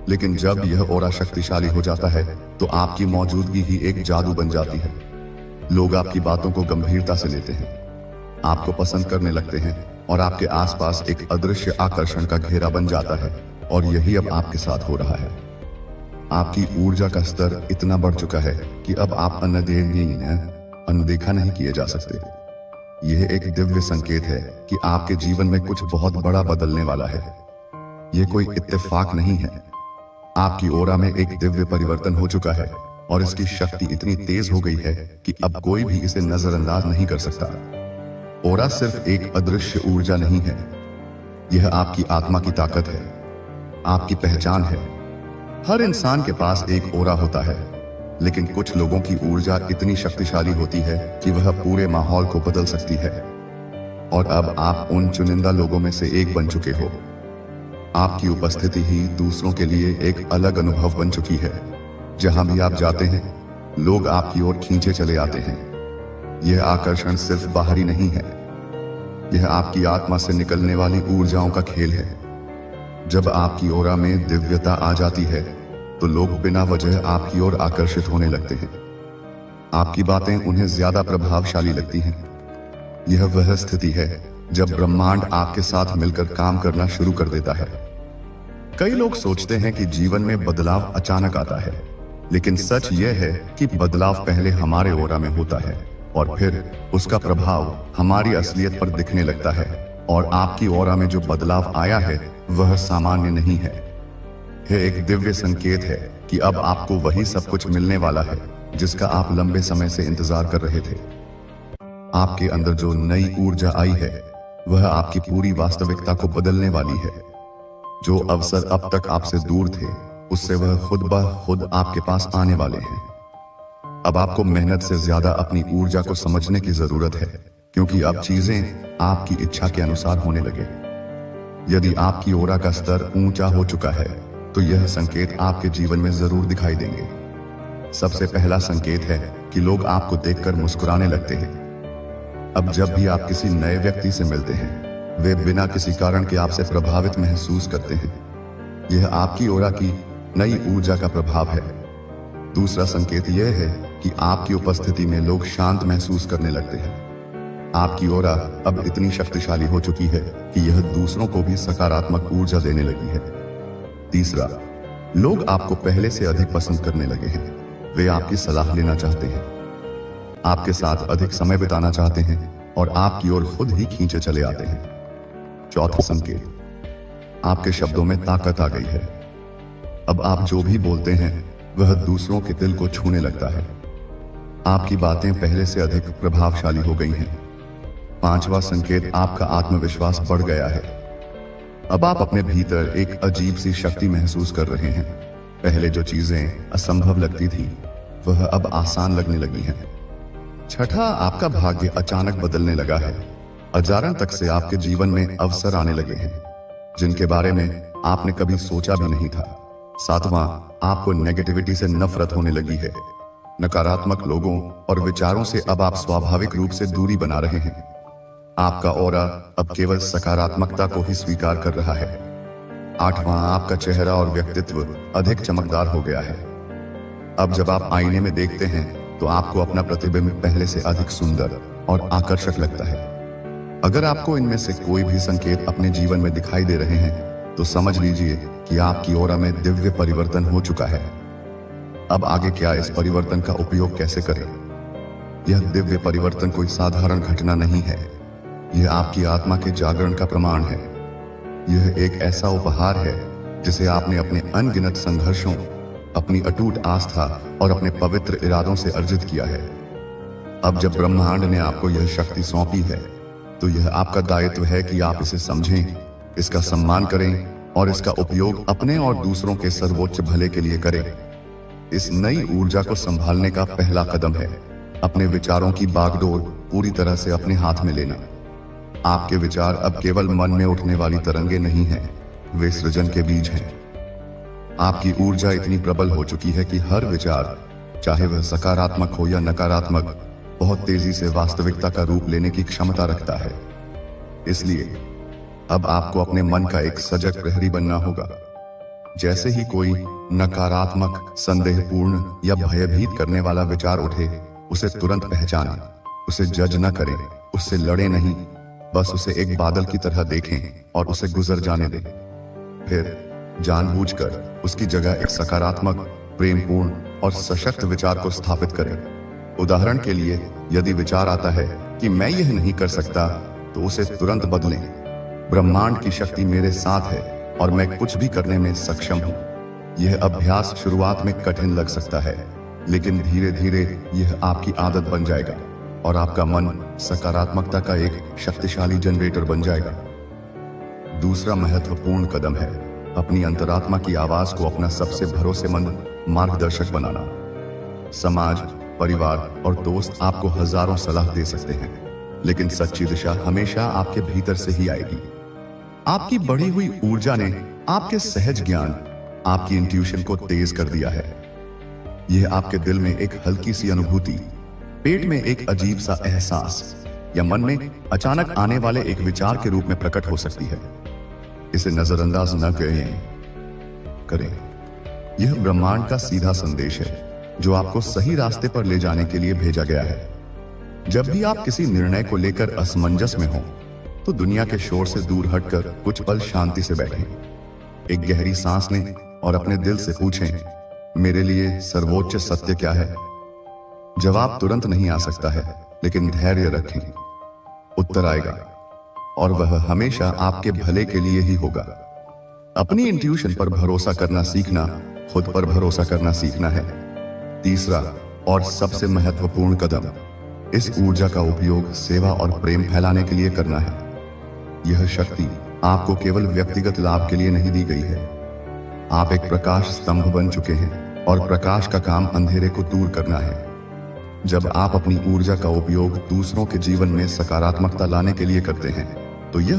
लेकिन जब यह ऑरा शक्तिशाली हो जाता है तो आपकी मौजूदगी ही एक जादू बन जाती है। लोग आपकी बातों को गंभीरता से लेते हैं, आपको पसंद करने लगते हैं और आपके आसपास एक अदृश्य आकर्षण का घेरा बन जाता है। और यही अब आपके साथ हो रहा है। आपकी ऊर्जा का स्तर इतना बढ़ चुका है कि अब आप अनदेखा नहीं किए जा सकते। यह एक दिव्य संकेत है कि आपके जीवन में कुछ बहुत बड़ा बदलने वाला है। यह कोई इत्तेफाक नहीं है। आपकी ऑरा में एक दिव्य परिवर्तन हो चुका है और इसकी शक्ति इतनी तेज हो गई है कि अब कोई भी इसे नजरअंदाज नहीं कर सकता। ऑरा सिर्फ एक अदृश्य ऊर्जा नहीं है, यह आपकी आत्मा की ताकत है, आपकी पहचान है। हर इंसान के पास एक ऑरा होता है, लेकिन कुछ लोगों की ऊर्जा इतनी शक्तिशाली होती है कि वह पूरे माहौल को बदल सकती है। और अब आप उन चुनिंदा लोगों में से एक बन चुके हो। आपकी उपस्थिति ही दूसरों के लिए एक अलग अनुभव बन चुकी है। जहां भी आप जाते हैं, लोग आपकी ओर खींचे चले आते हैं। यह आकर्षण सिर्फ बाहरी नहीं है, यह आपकी आत्मा से निकलने वाली ऊर्जाओं का खेल है। जब आपकी ऑरा में दिव्यता आ जाती है तो लोग बिना वजह आपकी ओर आकर्षित होने लगते हैं। आपकी बातें उन्हें ज्यादा प्रभावशाली लगती हैं। यह वह स्थिति है जब ब्रह्मांड आपके साथ मिलकर काम करना शुरू कर देता है। कई लोग सोचते हैं कि जीवन में बदलाव अचानक आता है, लेकिन सच यह है कि बदलाव पहले हमारे ऑरा में होता है और फिर उसका प्रभाव हमारी असलियत पर दिखने लगता है। और आपकी ऑरा में जो बदलाव आया है वह सामान्य नहीं है। यह एक दिव्य संकेत है कि अब आपको वही सब कुछ मिलने वाला है जिसका आप लंबे समय से इंतजार कर रहे थे। आपके अंदर जो नई ऊर्जा आई है वह आपकी पूरी वास्तविकता को बदलने वाली है। जो अवसर अब तक आपसे दूर थे उससे वह खुद ब खुद आपके पास आने वाले हैं। अब आपको मेहनत से ज्यादा अपनी ऊर्जा को समझने की जरूरत है, क्योंकि अब चीजें आपकी इच्छा के अनुसार होने लगे। यदि आपकी ओरा का स्तर ऊंचा हो चुका है तो यह संकेत आपके जीवन में जरूर दिखाई देंगे। सबसे पहला संकेत है कि लोग आपको देखकर मुस्कुराने लगते हैं। अब जब भी आप किसी नए व्यक्ति से मिलते हैं वे बिना किसी कारण के आपसे प्रभावित महसूस करते हैं। यह आपकी ओरा की नई ऊर्जा का प्रभाव है। दूसरा संकेत यह है कि आपकी उपस्थिति में लोग शांत महसूस करने लगते हैं। आपकी ओरा अब इतनी शक्तिशाली हो चुकी है कि यह दूसरों को भी सकारात्मक ऊर्जा देने लगी है। तीसरा, लोग आपको पहले से अधिक पसंद करने लगे हैं। वे आपकी सलाह लेना चाहते हैं, आपके साथ अधिक समय बिताना चाहते हैं और आपकी ओर खुद ही खींचे चले आते हैं। चौथा संकेत, आपके शब्दों में ताकत आ गई है। अब आप जो भी बोलते हैं वह दूसरों के दिल को छूने लगता है। आपकी बातें पहले से अधिक प्रभावशाली हो गई हैं। पांचवा संकेत, आपका आत्मविश्वास बढ़ गया है। अब आप अपने भीतर एक अजीब सी शक्ति महसूस कर रहे हैं। पहले जो चीजें असंभव लगती थी वह अब आसान लगने लगी हैं। छठा, आपका भाग्य अचानक बदलने लगा है। अजारन तक से आपके जीवन में अवसर आने लगे हैं जिनके बारे में आपने कभी सोचा भी नहीं था। सातवां, आपको नेगेटिविटी से नफरत होने लगी है। नकारात्मक लोगों और विचारों से अब आप स्वाभाविक रूप से दूरी बना रहे हैं। आपका ऑरा अब केवल सकारात्मकता को ही स्वीकार कर रहा है। आठवां, आपका चेहरा और व्यक्तित्व अधिक चमकदार हो गया है। अब जब आप आईने में देखते हैं तो आपको अपना प्रतिबिंब पहले से अधिक सुंदर और आकर्षक लगता है। अगर आपको इनमें से कोई भी संकेत अपने जीवन में दिखाई दे रहे हैं तो समझ लीजिए कि आपकी ओरा में दिव्य परिवर्तन हो चुका है। अब आगे क्या, इस परिवर्तन का उपयोग कैसे करें? यह दिव्य परिवर्तन कोई साधारण घटना नहीं है। यह आपकी आत्मा के जागरण का प्रमाण है। यह एक ऐसा उपहार है जिसे आपने अपने अनगिनत संघर्षों, अपनी अटूट आस्था और अपने पवित्र इरादों से अर्जित किया है। अब जब ब्रह्मांड ने आपको यह शक्ति सौंपी है तो यह आपका दायित्व है कि आप इसे समझें, इसका सम्मान करें और इसका उपयोग अपने और दूसरों के सर्वोच्च भले के लिए करें। इस नई ऊर्जा को संभालने का पहला कदम है अपने विचारों की बागडोर पूरी तरह से अपने हाथ में लेना। आपके विचार अब केवल मन में उठने वाली तरंगे नहीं हैं, वे सृजन के बीज हैं। आपकी ऊर्जा इतनी प्रबल हो चुकी है कि हर विचार, चाहे वह सकारात्मक हो या नकारात्मक, बहुत तेजी से वास्तविकता का रूप लेने की क्षमता रखता है। इसलिए अब आपको अपने मन का एक सजग प्रहरी बनना होगा। जैसे ही कोई नकारात्मक, संदेहपूर्ण या भयभीत करने वाला विचार उठे, उसे तुरंत पहचानें, उसे जज न करें, उससे लड़े नहीं, बस उसे एक बादल की तरह देखें और उसे गुजर जाने दें। फिर जानबूझकर उसकी जगह एक सकारात्मक, प्रेमपूर्ण और सशक्त विचार को स्थापित करें। उदाहरण के लिए, यदि विचार आता है कि मैं यह नहीं कर सकता, तो उसे तुरंत बदलें। ब्रह्मांड की शक्ति मेरे साथ है और मैं कुछ भी करने में सक्षम हूं। यह अभ्यास शुरुआत में कठिन लग सकता है, लेकिन धीरे धीरे यह आपकी आदत बन जाएगा और आपका मन सकारात्मकता का एक शक्तिशाली जनरेटर बन जाएगा। दूसरा महत्वपूर्ण कदम है अपनी अंतरात्मा की आवाज को अपना सबसे भरोसेमंद मार्गदर्शक बनाना। समाज, परिवार और दोस्त आपको हजारों सलाह दे सकते हैं, लेकिन सच्ची दिशा हमेशा आपके भीतर से ही आएगी। आपकी बढ़ी हुई ऊर्जा ने आपके सहज ज्ञान, आपकी इंट्यूशन को तेज कर दिया है। यह आपके दिल में एक हल्की सी अनुभूति, पेट में एक अजीब सा एहसास या मन में अचानक आने वाले एक विचार के रूप में प्रकट हो सकती है। इसे नजरअंदाज न करें। यह ब्रह्मांड का सीधा संदेश है जो आपको सही रास्ते पर ले जाने के लिए भेजा गया है। जब भी आप किसी निर्णय को लेकर असमंजस में हो, तो दुनिया के शोर से दूर हटकर कुछ पल शांति से बैठें, एक गहरी सांस लें और अपने दिल से पूछें, मेरे लिए सर्वोच्च सत्य क्या है? जवाब तुरंत नहीं आ सकता है, लेकिन धैर्य रखें, उत्तर आएगा और वह हमेशा आपके भले के लिए ही होगा। अपनी इंट्यूशन पर भरोसा करना सीखना खुद पर भरोसा करना सीखना है। तीसरा और सबसे महत्वपूर्ण कदम, इस ऊर्जा का उपयोग सेवा और प्रेम फैलाने के लिए करना है। यह शक्ति आपको केवल व्यक्तिगत लाभ के लिए नहीं दी गई है। आप एक प्रकाश स्तंभ बन चुके हैं और प्रकाश का काम अंधेरे को दूर करना है। जब आप अपनी ऊर्जा का उपयोग दूसरों के जीवन में सकारात्मकता लाने के लिए करते हैं तो यह